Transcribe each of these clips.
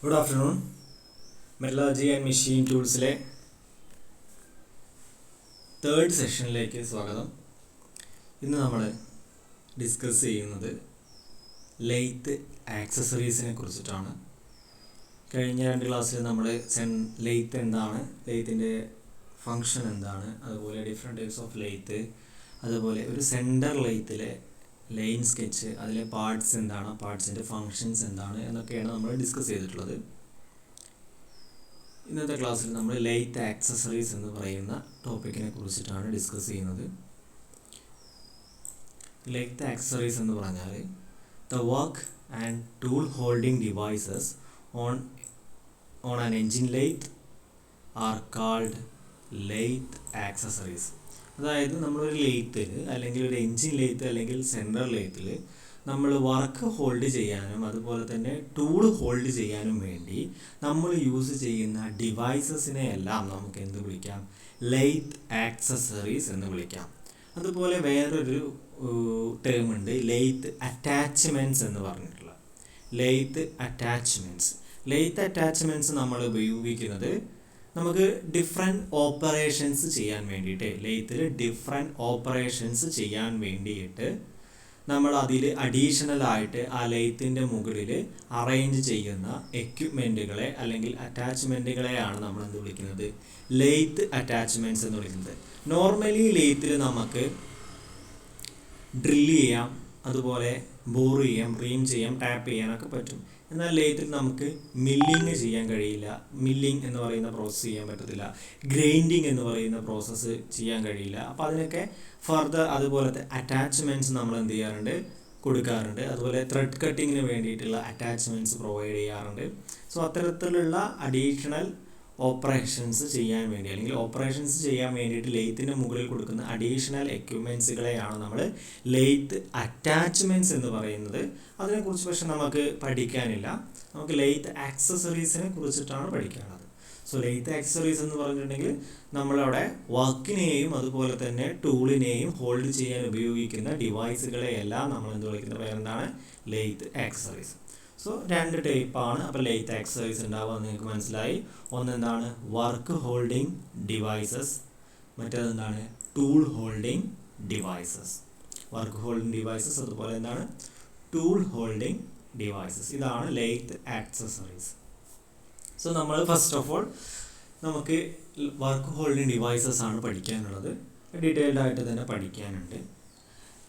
Good afternoon. Metallurgy and Machine Toolsലെ third സെഷനിലേക്ക് സ്വാഗതം. ഇന്ന് നമ്മൾ ഡിസ്കസ് ചെയ്യുന്നത് ലെയ്ത്ത് ആക്സസറീസിനെ കുറിച്ചിട്ടാണ്. കഴിഞ്ഞ രണ്ട് ക്ലാസ്സിൽ നമ്മൾ ലെയ്ത്ത് എന്താണ്, ലെയ്ത്തിൻ്റെ ഫങ്ഷൻ എന്താണ്, അതുപോലെ ഡിഫറെൻറ്റ് ടൈപ്സ് ഓഫ് ലെയ്ത്ത്, അതുപോലെ ഒരു സെൻറ്റർ ലെയ്ത്തിലെ ലൈൻ സ്കെച്ച്, അതിലെ പാർട്സ് എന്താണ്, പാർട്സിൻ്റെ ഫങ്ഷൻസ് എന്താണ് എന്നൊക്കെയാണ് നമ്മൾ ഡിസ്കസ് ചെയ്തിട്ടുള്ളത്. ഇന്നത്തെ ക്ലാസ്സിൽ നമ്മൾ ലെയ്ത്ത് ആക്സസറീസ് എന്ന് പറയുന്ന ടോപ്പിക്കിനെ കുറിച്ചിട്ടാണ് ഡിസ്കസ് ചെയ്യുന്നത്. ലെയ്ത്ത് ആക്സസറീസ് എന്ന് പറഞ്ഞാൽ the work and tool holding devices on an engine lathe are called lathe accessories. അതായത് നമ്മളൊരു ലെയ്ത്തിൽ അല്ലെങ്കിൽ ഒരു എൻജിൻ ലെയ്ത്ത് അല്ലെങ്കിൽ സെൻട്രൽ ലെയ്ത്തിൽ നമ്മൾ വർക്ക് ഹോൾഡ് ചെയ്യാനും അതുപോലെ തന്നെ ടൂൾ ഹോൾഡ് ചെയ്യാനും വേണ്ടി നമ്മൾ യൂസ് ചെയ്യുന്ന ഡിവൈസസിനെ എല്ലാം നമുക്ക് എന്ത് വിളിക്കാം? ലെയ്ത്ത് ആക്സസറീസ് എന്ന് വിളിക്കാം. അതുപോലെ വേറൊരു ടേം ഉണ്ട്, ലെയ്ത്ത് അറ്റാച്ച്മെൻറ്റ്സ് എന്ന് പറഞ്ഞിട്ടുള്ള. ലെയ്ത്ത് അറ്റാച്ച്മെൻറ്റ്സ് നമ്മൾ ഉപയോഗിക്കുന്നത് നമുക്ക് ഡിഫറെൻറ്റ് ഓപ്പറേഷൻസ് ചെയ്യാൻ വേണ്ടിയിട്ട്, ലെയ്ത്തിൽ ഡിഫറെൻറ്റ് ഓപ്പറേഷൻസ് ചെയ്യാൻ വേണ്ടിയിട്ട് നമ്മൾ അതിൽ അഡീഷണലായിട്ട് ആ ലെയ്ത്തിൻ്റെ മുകളിൽ അറേഞ്ച് ചെയ്യുന്ന എക്യുപ്മെൻറ്റുകളെ അല്ലെങ്കിൽ അറ്റാച്ച്മെൻറ്റുകളെയാണ് നമ്മൾ എന്ത് വിളിക്കുന്നത്? ലെയ്ത്ത് അറ്റാച്ച്മെൻറ്റ്സ് എന്ന് വിളിക്കുന്നത്. നോർമലി ലെയ്ത്തിൽ നമുക്ക് ഡ്രില്ല് ചെയ്യാം, അതുപോലെ ബോർ ചെയ്യാം, റീം ചെയ്യാം, ടാപ്പ് ചെയ്യാനൊക്കെ പറ്റും. എന്നാൽ ലെയ്ത്തിൽ നമുക്ക് മില്ലിങ് ചെയ്യാൻ കഴിയില്ല. മില്ലിങ് എന്ന് പറയുന്ന പ്രോസസ്സ് ചെയ്യാൻ പറ്റത്തില്ല. ഗ്രൈൻഡിങ് എന്ന് പറയുന്ന പ്രോസസ്സ് ചെയ്യാൻ കഴിയില്ല. അപ്പോൾ അതിനൊക്കെ ഫർദർ അതുപോലത്തെ അറ്റാച്ച്മെൻറ്റ്സ് നമ്മൾ എന്ത് ചെയ്യാറുണ്ട്? കൊടുക്കാറുണ്ട്. അതുപോലെ ത്രെഡ് കട്ടിങ്ങിന് വേണ്ടിയിട്ടുള്ള അറ്റാച്ച്മെൻറ്റ്സ് പ്രൊവൈഡ് ചെയ്യാറുണ്ട്. സോ അത്തരത്തിലുള്ള അഡീഷണൽ ഓപ്പറേഷൻസ് ചെയ്യാൻ വേണ്ടി അല്ലെങ്കിൽ ഓപ്പറേഷൻസ് ചെയ്യാൻ വേണ്ടിയിട്ട് ലെയ്ത്തിൻ്റെ മുകളിൽ കൊടുക്കുന്ന അഡീഷണൽ എക്യുപ്മെൻറ്റ്സുകളെയാണ് നമ്മൾ ലെയ്ത്ത് അറ്റാച്ച്മെൻറ്റ്സ് എന്ന് പറയുന്നത്. അതിനെക്കുറിച്ച് പക്ഷെ നമുക്ക് പഠിക്കാനില്ല. നമുക്ക് ലെയ്ത്ത് ആക്സസറീസിനെ കുറിച്ചിട്ടാണ് പഠിക്കാനുള്ളത്. സോ ലെയ്ത്ത് ആക്സസറീസ് എന്ന് പറഞ്ഞിട്ടുണ്ടെങ്കിൽ നമ്മളവിടെ വർക്കിനെയും അതുപോലെ തന്നെ ടൂളിനെയും ഹോൾഡ് ചെയ്യാൻ ഉപയോഗിക്കുന്ന ഡിവൈസുകളെയെല്ലാം നമ്മൾ എന്ത് വിളിക്കുന്ന പേരെന്താണ്? Lathe accessories. സോ രണ്ട് ടൈപ്പാണ് അപ്പോൾ ലെയ്ത്ത് ആക്സസറീസ് ഉണ്ടാവുക നിങ്ങൾക്ക് മനസ്സിലായി. ഒന്നെന്താണ്? വർക്ക് ഹോൾഡിംഗ് ഡിവൈസസ്, മറ്റേതെന്താണ്? Tool holding devices. Work holding devices അതുപോലെ എന്താണ്? Tool holding devices. ഇതാണ് ലെയ്ത്ത് ആക്സസറീസ്. സോ നമ്മൾ ഫസ്റ്റ് ഓഫ് ഓൾ നമുക്ക് വർക്ക് ഹോൾഡിംഗ് ഡിവൈസസ് ആണ് പഠിക്കാനുള്ളത്. ഡീറ്റെയിൽഡ് ആയിട്ട് തന്നെ പഠിക്കാനുണ്ട്.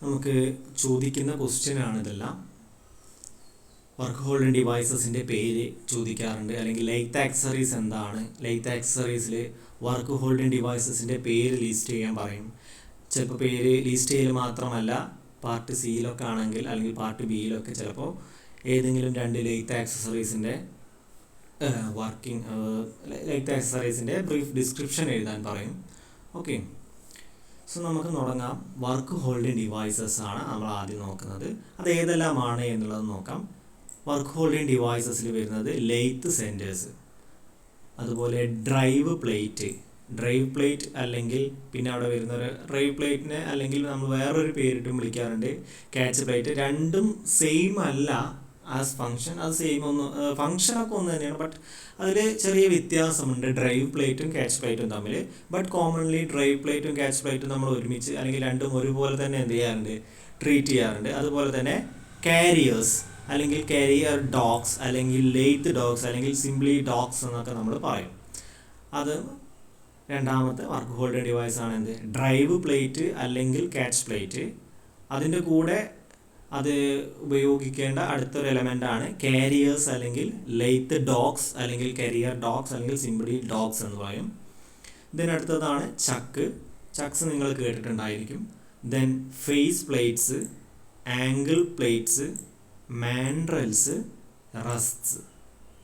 നമുക്ക് ചോദിക്കുന്ന ക്വസ്റ്റ്യൻ ആണ് ഇതെല്ലാം. വർക്ക് ഹോൾഡിംഗ് ഡിവൈസസിൻ്റെ പേര് ചോദിക്കാറുണ്ട്, അല്ലെങ്കിൽ ലെയ്ത്ത് ആക്സസറീസ് എന്താണ്, ലെയ്ത്ത് ആക്സസറീസിൽ വർക്ക് ഹോൾഡിംഗ് ഡിവൈസസിൻ്റെ പേര് ലിസ്റ്റ് ചെയ്യാൻ പറയും. ചിലപ്പോൾ പേര് ലിസ്റ്റ് ചെയ്യൽ മാത്രമല്ല, പാർട്ട് സിയിലൊക്കെ ആണെങ്കിൽ അല്ലെങ്കിൽ പാർട്ട് ബിയിലൊക്കെ ചിലപ്പോൾ ഏതെങ്കിലും രണ്ട് ലെയ്ത്ത് ആക്സസറീസിൻ്റെ ലെയ്ത്ത് ആക്സസറീസിൻ്റെ ബ്രീഫ് ഡിസ്ക്രിപ്ഷൻ എഴുതാൻ പറയും. ഓക്കെ, സോ നമുക്ക് തുടങ്ങാം. വർക്ക് ഹോൾഡിംഗ് ഡിവൈസസ് ആണ് നമ്മൾ ആദ്യം നോക്കുന്നത്. അത് ഏതെല്ലാമാണ് എന്നുള്ളത് നോക്കാം. വർക്ക് ഹോൾഡിംഗ് ഡിവൈസസിൽ വരുന്നത് ലെയ്ത്ത് സെൻറ്റേഴ്സ്, അതുപോലെ ഡ്രൈവ് പ്ലേറ്റ് അല്ലെങ്കിൽ പിന്നെ അവിടെ വരുന്ന ഒരു ഡ്രൈവ് പ്ലേറ്റിനെ അല്ലെങ്കിൽ നമ്മൾ വേറൊരു പേരിട്ടും വിളിക്കാറുണ്ട്, ക്യാച്ച് പ്ലേറ്റ്. രണ്ടും സെയിം അല്ല ആസ് ഫങ്ഷൻ, അത് സെയിം ഫങ്ഷനൊക്കെ ഒന്ന് തന്നെയാണ്, ബട്ട് അതിൽ ചെറിയ വ്യത്യാസമുണ്ട് ഡ്രൈവ് പ്ലേറ്റും ക്യാച്ച് പ്ലേറ്റും തമ്മിൽ. ബട്ട് കോമൺലി ഡ്രൈവ് പ്ലേറ്റും ക്യാച്ച് പ്ലേറ്റും നമ്മൾ ഒരുമിച്ച് അല്ലെങ്കിൽ രണ്ടും ഒരുപോലെ തന്നെ എന്ത് ചെയ്യാറുണ്ട്? ട്രീറ്റ് ചെയ്യാറുണ്ട്. അതുപോലെ തന്നെ കാരിയേഴ്സ് അല്ലെങ്കിൽ കാരിയർ ഡോഗ്സ് അല്ലെങ്കിൽ ലെയ്ത്ത് ഡോഗ്സ് അല്ലെങ്കിൽ സിംപ്ലി ഡോഗ്സ് എന്നൊക്കെ നമ്മൾ പറയും. അത് രണ്ടാമത്തെ വർക്ക് ഹോൾഡിംഗ് ഡിവൈസ് ആണ് എന്ത്? ഡ്രൈവ് പ്ലേറ്റ് അല്ലെങ്കിൽ ക്യാച്ച് പ്ലേറ്റ്. അതിൻ്റെ കൂടെ അത് ഉപയോഗിക്കേണ്ട അടുത്തൊരു എലമെൻ്റാണ് കാരിയേഴ്സ് അല്ലെങ്കിൽ ലെയ്ത്ത് ഡോഗ്സ് അല്ലെങ്കിൽ കരിയർ ഡോഗ്സ് അല്ലെങ്കിൽ സിംപ്ലി ഡോഗ്സ് എന്ന് പറയും. ഇതിനടുത്തതാണ് ചക്സ് നിങ്ങൾ കേട്ടിട്ടുണ്ടായിരിക്കും. Then face plates, angle plates, mandrels, rests.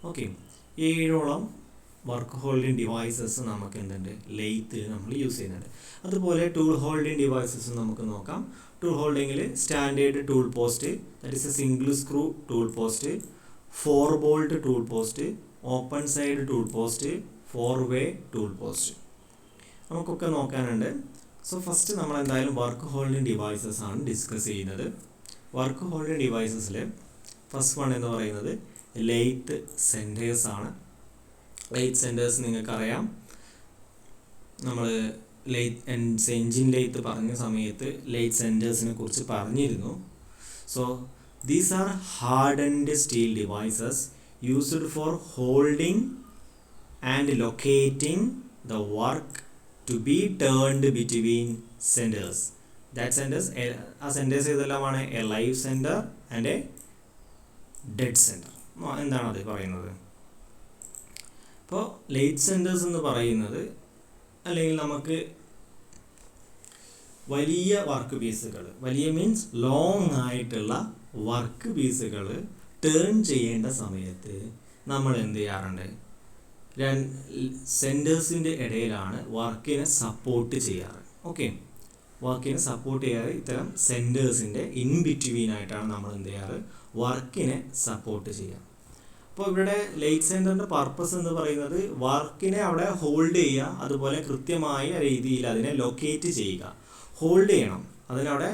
Okay, 7ഓളം വർക്ക് ഹോൾഡിംഗ് ഡിവൈസസ് നമുക്ക് എന്തുണ്ട്? ലെയ്ത്തിൽ നമ്മൾ യൂസ് ചെയ്യുന്നുണ്ട്. അതുപോലെ ടൂൾ ഹോൾഡിംഗ് ഡിവൈസസ് നമുക്ക് നോക്കാം. ടൂൾ ഹോൾഡിങ്ങിൽ standard tool post, that is a single screw tool post, 4 bolt tool post, open side tool post, 4 way tool post നമുക്കൊക്കെ നോക്കാനുണ്ട്. സോ ഫസ്റ്റ് നമ്മൾ എന്തായാലും വർക്ക് ഹോൾഡിംഗ് ഡിവൈസസ് ആണ് ഡിസ്കസ് ചെയ്യുന്നത്. വർക്ക് ഹോൾഡിംഗ് ഡിവൈസസിൽ ഫസ്റ്റ് വൺ എന്ന് പറയുന്നത് ലെയ്ത്ത് സെൻറ്റേഴ്സ് ആണ്. ലെയ്ത്ത് സെൻറ്റേഴ്സ് നിങ്ങൾക്കറിയാം, നമ്മൾ എൻജിൻ ലെയ്ത്ത് പറഞ്ഞ സമയത്ത് ലെയ്ത്ത് സെൻറ്റേഴ്സിനെ കുറിച്ച് പറഞ്ഞിരുന്നു. So these are hardened steel devices used for holding and locating the work to be turned between centers. That centers, ആ സെൻറ്റേഴ്സ് ഏതെല്ലാമാണ്? A live centre and a dead centre. എന്താണത് പറയുന്നത്? അപ്പോൾ lathe centres എന്ന് പറയുന്നത്, അല്ലെങ്കിൽ നമുക്ക് വലിയ വർക്ക് പീസുകൾ, വലിയ മീൻസ് ലോങ് ആയിട്ടുള്ള വർക്ക് പീസുകൾ ടേൺ ചെയ്യേണ്ട സമയത്ത് നമ്മൾ എന്ത് ചെയ്യാറുണ്ട്? സെൻറ്റേഴ്സിൻ്റെ ഇടയിലാണ് വർക്കിനെ സപ്പോർട്ട് ചെയ്യാറ്. ഓക്കെ, വർക്കിനെ സപ്പോർട്ട് ചെയ്യാറ് ഇത്തരം സെൻറ്റേഴ്സിൻ്റെ ഇൻ ബിറ്റ്വീൻ ആയിട്ടാണ് നമ്മൾ എന്ത് ചെയ്യാറ്? വർക്കിനെ സപ്പോർട്ട് ചെയ്യുക. അപ്പോൾ ഇവിടെ ലെയ്ത്ത് സെൻറ്ററിൻ്റെ പർപ്പസ് എന്ന് പറയുന്നത് വർക്കിനെ അവിടെ ഹോൾഡ് ചെയ്യുക, അതുപോലെ കൃത്യമായ രീതിയിൽ അതിനെ ലൊക്കേറ്റ് ചെയ്യുക. ഹോൾഡ് ചെയ്യണം, അതിനവിടെ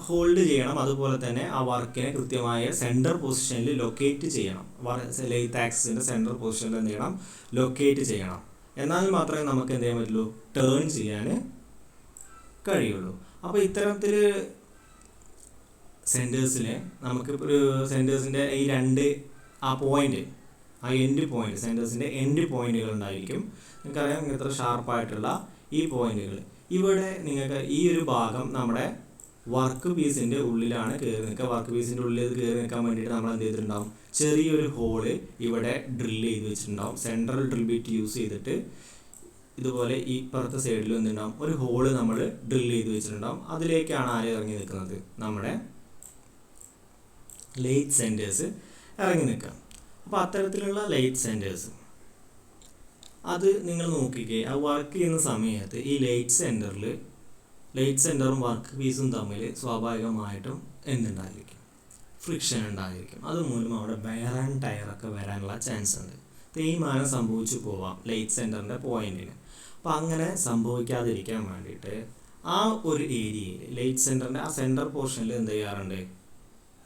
ഹോൾഡ് ചെയ്യണം, അതുപോലെ തന്നെ ആ വർക്കിനെ കൃത്യമായ സെൻറ്റർ പൊസിഷനിൽ ലൊക്കേറ്റ് ചെയ്യണം. ലെയ്ത്ത് ആക്സിസിൻ്റെ സെൻറ്റർ പൊസിഷനിൽ എന്ത് ചെയ്യണം? ലൊക്കേറ്റ് ചെയ്യണം. എന്നാൽ മാത്രമേ നമുക്ക് എന്ത് ചെയ്യാൻ പറ്റുള്ളൂ? ടേൺ ചെയ്യാൻ കഴിയുള്ളൂ. അപ്പോൾ ഇത്തരത്തിൽ സെൻറ്റേഴ്സിനെ നമുക്ക് ഒരു സെൻറ്റേഴ്സിൻ്റെ ഈ രണ്ട് ആ പോയിൻ്റ്, ആ എൻഡ് പോയിൻ്റ്, സെൻറ്റേഴ്സിൻ്റെ എൻഡ് പോയിൻ്റുകൾ ഉണ്ടായിരിക്കും. നിങ്ങൾക്കറിയാം ഇത്ര ഷാർപ്പായിട്ടുള്ള ഈ പോയിൻ്റുകൾ. ഇവിടെ നിങ്ങൾക്ക് ഈ ഒരു ഭാഗം നമ്മുടെ വർക്ക് പീസിൻ്റെ ഉള്ളിലാണ് കയറി നിൽക്കുക. വർക്ക് പീസിൻ്റെ ഉള്ളിൽ കയറി നിൽക്കാൻ വേണ്ടിയിട്ട് നമ്മൾ എന്ത് ചെയ്തിട്ടുണ്ടാവും? ചെറിയൊരു ഹോള് ഇവിടെ ഡ്രില്ല് ചെയ്ത് വെച്ചിട്ടുണ്ടാവും. സെൻട്രൽ ഡ്രിൽ ബിറ്റ് യൂസ് ചെയ്തിട്ട് ഇതുപോലെ ഈ ഇപ്പുറത്തെ സൈഡിൽ എന്തുണ്ടാവും? ഒരു ഹോള് നമ്മൾ ഡ്രില്ല് ചെയ്ത് വെച്ചിട്ടുണ്ടാവും. അതിലേക്കാണ് ആര് ഇറങ്ങി നിൽക്കുന്നത്? നമ്മുടെ ലെയ്ത്ത് സെൻറ്റേഴ്സ് ഇറങ്ങി നിൽക്കുക. അപ്പോൾ അത്തരത്തിലുള്ള ലെയ്ത്ത് സെൻറ്റേഴ്സ് അത് നിങ്ങൾ നോക്കിക്കേ, ആ വർക്ക് ചെയ്യുന്ന സമയത്ത് ഈ ലെയ്ത്ത് സെൻറ്ററും വർക്ക് പീസും തമ്മിൽ സ്വാഭാവികമായിട്ടും എന്തുണ്ടായിരിക്കും? ഫ്രിക്ഷൻ ഉണ്ടായിരിക്കും. അതുമൂലം അവിടെ വെയർ ആൻഡ് ടയറൊക്കെ വരാനുള്ള ചാൻസ് ഉണ്ട്. തേയ്മാനം സംഭവിച്ചു പോവാം ലെയ്ത്ത് സെൻറ്ററിൻ്റെ പോയിന്റിന്. അപ്പോൾ അങ്ങനെ സംഭവിക്കാതിരിക്കാൻ വേണ്ടിയിട്ട് ആ ഒരു ഏരിയയിൽ ലെയ്ത്ത് സെൻറ്ററിൻ്റെ ആ സെൻറ്റർ പോർഷനിൽ എന്ത് ചെയ്യാറുണ്ട്?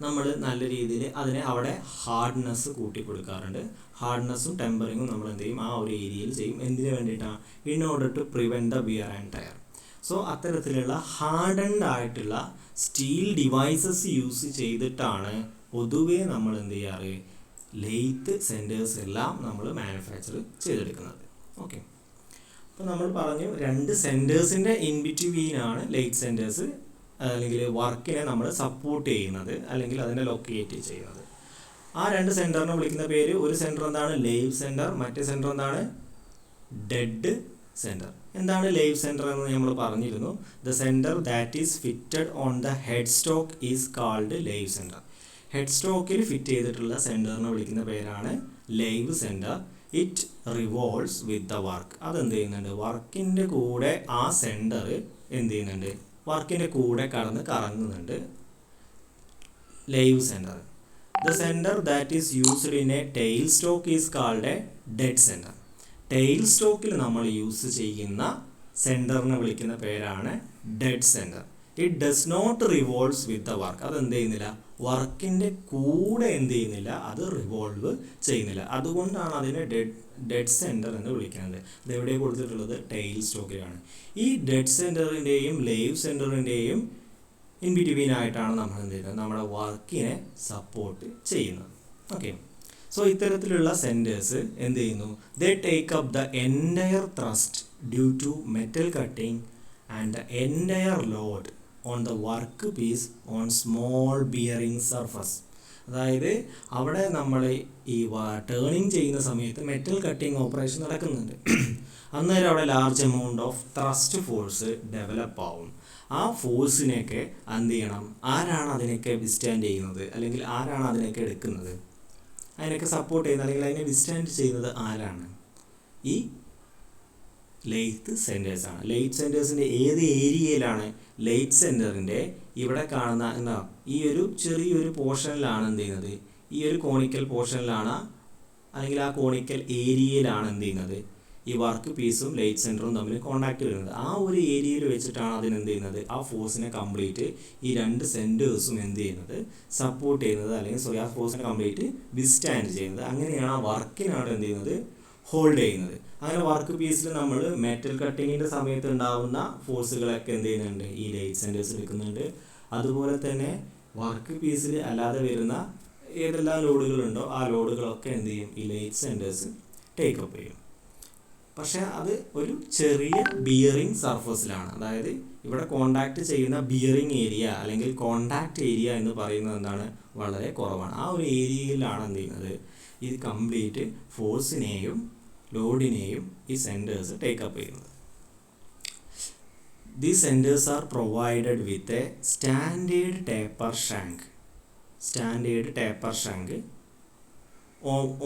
നമ്മൾ നല്ല രീതിയിൽ അതിനെ അവിടെ ഹാർഡ്നെസ് കൂട്ടി കൊടുക്കാറുണ്ട്. ഹാർഡ്നെസ്സും ടെമ്പറിങ്ങും നമ്മൾ എന്ത് ചെയ്യും? ആ ഒരു ഏരിയയിൽ ചെയ്യും. എന്തിനു വേണ്ടിയിട്ടാണ്? In order to prevent the wear and tear. So അത്തരത്തിലുള്ള ഹാർഡൻഡ് ആയിട്ടുള്ള സ്റ്റീൽ ഡിവൈസസ് യൂസ് ചെയ്തിട്ടാണ് പൊതുവേ നമ്മൾ എന്ത് ചെയ്യാറ്? ലെയ്ത്ത് സെൻറ്റേഴ്സ് എല്ലാം നമ്മൾ മാനുഫാക്ചർ ചെയ്തെടുക്കുന്നത്. ഓക്കെ, അപ്പോൾ നമ്മൾ പറഞ്ഞു രണ്ട് സെൻറ്റേഴ്സിൻ്റെ ഇൻ ബിറ്റ്വീനാണ് ലെയ്ത്ത് സെൻറ്റേഴ്സ്, അല്ലെങ്കിൽ വർക്കിനെ നമ്മൾ സപ്പോർട്ട് ചെയ്യുന്നത്, അല്ലെങ്കിൽ അതിനെ ലൊക്കേറ്റ് ചെയ്യുന്നത്. ആ രണ്ട് സെൻറ്ററിനെ വിളിക്കുന്ന പേര്, ഒരു സെൻറ്റർ എന്താണ്? Live centre. മറ്റേ സെൻറ്റർ എന്താണ്? Dead centre. എന്താണ് ലൈവ് സെൻറ്റർ എന്ന് നമ്മൾ പറഞ്ഞിരുന്നു. The centre that is fitted on the head stock is called live centre. Head സ്റ്റോക്കിൽ ഫിറ്റ് ചെയ്തിട്ടുള്ള സെൻറ്ററിനെ വിളിക്കുന്ന പേരാണ് live centre. It revolves with the work. അതെന്ത് ചെയ്യുന്നുണ്ട്? വർക്കിൻ്റെ കൂടെ ആ സെൻറ്റർ എന്ത് ചെയ്യുന്നുണ്ട്? വർക്കിൻ്റെ കൂടെ കറങ്ങുന്നുണ്ട്. Live centre. The centre that is used in a tail stock is called a dead centre. Tail സ്റ്റോക്കിൽ നമ്മൾ യൂസ് ചെയ്യുന്ന സെൻറ്ററിനെ വിളിക്കുന്ന പേരാണ് dead centre. It does not revolves with the work. അത് എന്ത് ചെയ്യുന്നില്ല? വർക്കിൻ്റെ കൂടെ എന്ത് ചെയ്യുന്നില്ല? അത് റിവോൾവ് ചെയ്യുന്നില്ല. അതുകൊണ്ടാണ് അതിനെ ഡെഡ് സെൻറ്റർ എന്ന് വിളിക്കുന്നത്. ഇതെവിടെ കൊടുത്തിട്ടുള്ളത്? ടെയിൽ സ്റ്റോക്കിലാണ്. ഈ ഡെഡ് സെൻറ്ററിൻ്റെയും ലൈവ് സെൻറ്ററിൻ്റെയും ഇൻ ബിറ്റ്വീൻ ആയിട്ടാണ് നമ്മൾ എന്ത് ചെയ്യുന്നത്? നമ്മുടെ വർക്കിനെ സപ്പോർട്ട് ചെയ്യുന്നത്. ഓക്കെ, സോ ഇത്തരത്തിലുള്ള സെൻറ്റേഴ്സ് എന്ത് ചെയ്യുന്നു? They take up the entire thrust due to metal cutting and the entire load on the work piece on small bearing surface. അതായത് അവിടെ നമ്മൾ ഈ ടേണിങ് ചെയ്യുന്ന സമയത്ത് മെറ്റൽ കട്ടിങ് ഓപ്പറേഷൻ നടക്കുന്നുണ്ട്. അന്നേരം അവിടെ large amount of thrust force develop ആവും. ആ ഫോഴ്സിനെയൊക്കെ എന്ത് ചെയ്യണം? ആരാണ് അതിനെയൊക്കെ വിസ്റ്റാൻഡ് ചെയ്യുന്നത്, അല്ലെങ്കിൽ ആരാണ് അതിനെയൊക്കെ എടുക്കുന്നത്, അതിനൊക്കെ സപ്പോർട്ട് ചെയ്യുന്നത്, അല്ലെങ്കിൽ അതിനെ വിസ്റ്റാൻഡ് ചെയ്യുന്നത് ആരാണ്? ഈ ലെയ്ത്ത് സെൻറ്റേഴ്സാണ്. ലെയ്ത്ത് സെൻറ്റേഴ്സിൻ്റെ ഏത് ഏരിയയിലാണ്? ലെയ്ത്ത് സെൻറ്ററിൻ്റെ ഇവിടെ കാണുന്ന എന്താ ഈ ഒരു ചെറിയൊരു പോർഷനിലാണ് എന്ത് ചെയ്യുന്നത്? ഈ ഒരു കോണിക്കൽ പോർഷനിലാണ്, അല്ലെങ്കിൽ ആ കോണിക്കൽ ഏരിയയിലാണ് എന്ത് ചെയ്യുന്നത്? ഈ വർക്ക് പീസും ലൈറ്റ് സെൻറ്ററും തമ്മിൽ കോണ്ടാക്ട് വരുന്നത്. ആ ഒരു ഏരിയയിൽ വെച്ചിട്ടാണ് അതിനെന്ത് ചെയ്യുന്നത്, ആ ഫോഴ്സിനെ കംപ്ലീറ്റ് ഈ രണ്ട് സെൻറ്റേഴ്സും എന്ത് ചെയ്യുന്നത്, സപ്പോർട്ട് ചെയ്യുന്നത്, അല്ലെങ്കിൽ ആ ഫോഴ്സിനെ കംപ്ലീറ്റ് വിസ്റ്റാൻഡ് ചെയ്യുന്നത്. അങ്ങനെയാണ് ആ വർക്കിനാണ് എന്ത് ചെയ്യുന്നത്, ഹോൾഡ് ചെയ്യുന്നത്. അങ്ങനെ വർക്ക് പീസിൽ നമ്മൾ മെറ്റൽ കട്ടിങ്ങിൻ്റെ സമയത്ത് ഉണ്ടാകുന്ന ഫോഴ്സുകളൊക്കെ എന്ത് ചെയ്യുന്നുണ്ട്, ഈ ലൈറ്റ് സെൻറ്റേഴ്സ് എടുക്കുന്നുണ്ട്. അതുപോലെ തന്നെ വർക്ക് പീസിൽ അല്ലാതെ വരുന്ന ഏതെല്ലാം ലോഡുകളുണ്ടോ ആ ലോഡുകളൊക്കെ എന്ത് ചെയ്യും, ഈ ലൈറ്റ് സെൻറ്റേഴ്സ് ടേക്കപ്പ് ചെയ്യും. പക്ഷേ അത് ഒരു ചെറിയ ബിയറിംഗ് സർഫസിലാണ്. അതായത് ഇവിടെ കോണ്ടാക്ട് ചെയ്യുന്ന ബിയറിംഗ് ഏരിയ അല്ലെങ്കിൽ കോണ്ടാക്ട് ഏരിയ എന്ന് പറയുന്നത് എന്താണ്, വളരെ കുറവാണ്. ആ ഒരു ഏരിയയിലാണ് എന്ത് ചെയ്യുന്നത്, ഇത് കംപ്ലീറ്റ് ഫോഴ്സിനെയും ലോഡിനെയും ഈ സെൻറ്റേഴ്സ് ടേക്കപ്പ് ചെയ്യുന്നത്. These centers are provided with a standard taper shank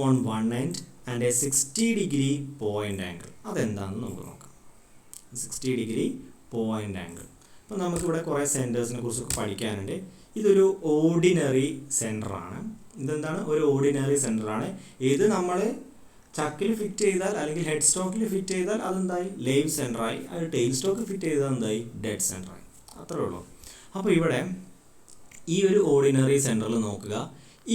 on one end and a 60-degree point angle. അതെന്താണെന്ന് നമുക്ക് നോക്കാം. 60-degree point angle. അപ്പോൾ നമുക്കിവിടെ കുറേ സെൻറ്റേഴ്സിനെ കുറിച്ചൊക്കെ പഠിക്കാനുണ്ട്. ഇതൊരു ഓർഡിനറി സെൻറ്ററാണ്. ഇതെന്താണ്, ഒരു ഓർഡിനറി സെൻറ്ററാണ്. ഇത് നമ്മൾ ചക്കിൽ ഫിറ്റ് ചെയ്താൽ അല്ലെങ്കിൽ ഹെഡ് സ്റ്റോക്കിൽ ഫിറ്റ് ചെയ്താൽ അതെന്തായി, ലൈവ് സെൻറ്ററായി. അത് ടെയിൽ സ്റ്റോക്ക് ഫിറ്റ് ചെയ്താൽ എന്തായി, ഡെഡ് സെൻറ്ററായി. അത്രേ ഉള്ളൂ. അപ്പോൾ ഇവിടെ ഈ ഒരു ഓർഡിനറി സെൻറ്ററിൽ നോക്കുക,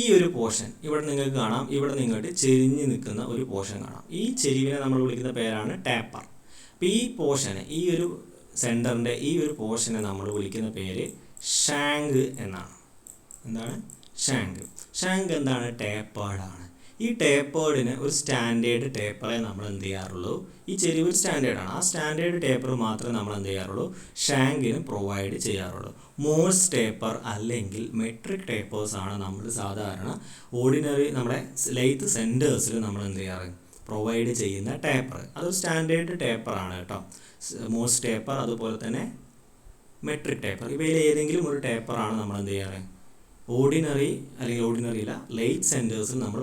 ഈ ഒരു പോർഷൻ ഇവിടെ നിങ്ങൾക്ക് കാണാം. ഇവിടെ നിങ്ങൾക്ക് ചെരിഞ്ഞ് നിൽക്കുന്ന ഒരു പോർഷൻ കാണാം. ഈ ചെരിവിനെ നമ്മൾ വിളിക്കുന്ന പേരാണ് ടാപ്പർ. അപ്പോൾ ഈ പോർഷനെ, ഈ ഒരു സെൻറ്ററിൻ്റെ ഈ ഒരു പോർഷനെ നമ്മൾ വിളിക്കുന്ന പേര് ഷാങ്ക് എന്നാണ്. എന്താണ് ഷാങ്ക്? ഷാങ്ക് എന്താണ്, ടേപ്പേർഡാണ്. ഈ ടേപ്പേർഡിന് ഒരു സ്റ്റാൻഡേർഡ് ടേപ്പറെ നമ്മൾ എന്ത് ചെയ്യാറുള്ളൂ, ഈ ചെരിവ് ഒരു സ്റ്റാൻഡേർഡാണ്. ആ സ്റ്റാൻഡേർഡ് ടേപ്പർ മാത്രമേ നമ്മൾ എന്ത് ചെയ്യാറുള്ളൂ, ഷാങ്കിന് പ്രൊവൈഡ് ചെയ്യാറുള്ളൂ. മോഴ്സ് ടേപ്പർ അല്ലെങ്കിൽ മെട്രിക് ടേപ്പേഴ്സ് ആണ് നമ്മൾ സാധാരണ ഓർഡിനറി നമ്മുടെ ലൈറ്റ് സെൻറ്റേഴ്സിൽ നമ്മൾ എന്ത് ചെയ്യാറ്, പ്രൊവൈഡ് ചെയ്യുന്ന ടേപ്പർ. അതൊരു സ്റ്റാൻഡേർഡ് ടേപ്പറാണ് കേട്ടോ. മോഴ്സ് ടേപ്പർ അതുപോലെ തന്നെ മെട്രിക് ടേപ്പർ, ഇവയിൽ ഏതെങ്കിലും ഒരു ടേപ്പറാണ് നമ്മൾ എന്ത് ചെയ്യാറ്, ഓർഡിനറി അല്ലെങ്കിൽ ഓർഡിനറി അല്ല, ലൈറ്റ് സെൻറ്റേഴ്സിൽ നമ്മൾ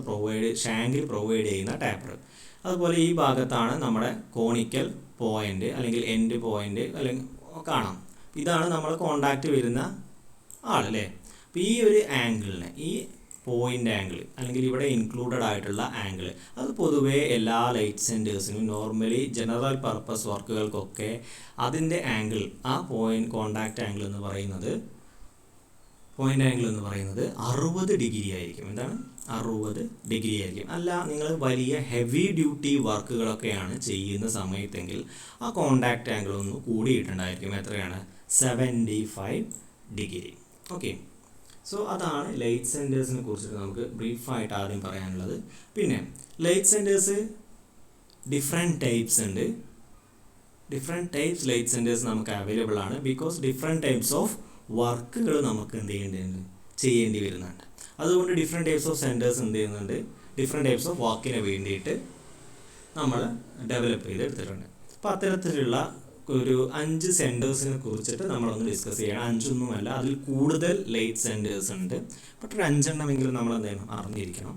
ഷാങ്കിൽ പ്രൊവൈഡ് ചെയ്യുന്ന ടാപ്പർ. അതുപോലെ ഈ ഭാഗത്താണ് നമ്മുടെ കോണിക്കൽ പോയിൻ്റ് അല്ലെങ്കിൽ എൻഡ് പോയിൻ്റ് അല്ലെങ്കിൽ കാണാം. ഇതാണ് നമ്മൾ കോണ്ടാക്റ്റ് വരുന്ന ആളല്ലേ. അപ്പോൾ ഈ ഒരു ആംഗിളിനെ, ഈ പോയിൻ്റ് ആംഗിൾ അല്ലെങ്കിൽ ഇവിടെ ഇൻക്ലൂഡഡ് ആയിട്ടുള്ള ആംഗിൾ, അത് പൊതുവേ എല്ലാ ലൈറ്റ് സെൻറ്റേഴ്സിനും നോർമലി ജനറൽ പർപ്പസ് വർക്കുകൾക്കൊക്കെ അതിൻ്റെ ആംഗിൾ, ആ കോണ്ടാക്റ്റ് ആംഗിൾ എന്ന് പറയുന്നത്, പോയിൻ്റ് ആംഗിൾ എന്ന് പറയുന്നത് 60 ഡിഗ്രി ആയിരിക്കും. എന്താണ്, 60 ഡിഗ്രി ആയിരിക്കും. അല്ല, നിങ്ങൾ വലിയ ഹെവി ഡ്യൂട്ടി വർക്കുകളൊക്കെയാണ് ചെയ്യുന്ന സമയത്തെങ്കിൽ ആ കോണ്ടാക്റ്റ് ആംഗിൾ ഒന്ന് കൂടിയിട്ടുണ്ടായിരിക്കും. എത്രയാണ്, 75 ഡിഗ്രി. ഓക്കെ, സോ അതാണ് ലൈറ്റ് സെൻറ്റേഴ്സിനെ കുറിച്ചിട്ട് നമുക്ക് ബ്രീഫായിട്ട് ആദ്യം പറയാനുള്ളത്. പിന്നെ ലൈറ്റ് സെൻറ്റേഴ്സ് ഡിഫറെൻറ്റ് ടൈപ്സ് ഉണ്ട്. ഡിഫറെൻറ്റ് ടൈപ്സ് ലൈറ്റ് സെൻറ്റേഴ്സ് നമുക്ക് അവൈലബിൾ ആണ്. ബിക്കോസ് ഡിഫറെൻറ്റ് ടൈപ്സ് ഓഫ് വർക്കുകൾ നമുക്ക് എന്ത് ചെയ്യേണ്ടി വരുന്നുണ്ട്. അതുകൊണ്ട് ഡിഫറെൻറ്റ് ടൈപ്സ് ഓഫ് സെൻറ്റേഴ്സ് എന്ത് ചെയ്യുന്നുണ്ട്, ഡിഫറെൻറ്റ് ടൈപ്സ് ഓഫ് വർക്കിന് വേണ്ടിയിട്ട് നമ്മൾ ഡെവലപ്പ് ചെയ്തെടുത്തിട്ടുണ്ട്. അപ്പോൾ അത്തരത്തിലുള്ള ഒരു 5 സെൻറ്റേഴ്സിനെ കുറിച്ചിട്ട് നമ്മളൊന്ന് ഡിസ്കസ് ചെയ്യണം. 5ഒന്നുമല്ല, അതിൽ കൂടുതൽ ലൈറ്റ് സെൻറ്റേഴ്സ് ഉണ്ട്. ബട്ട് ഒരു 5 എണ്ണമെങ്കിലും നമ്മൾ എന്ത് ചെയ്യണം, അറിഞ്ഞിരിക്കണം.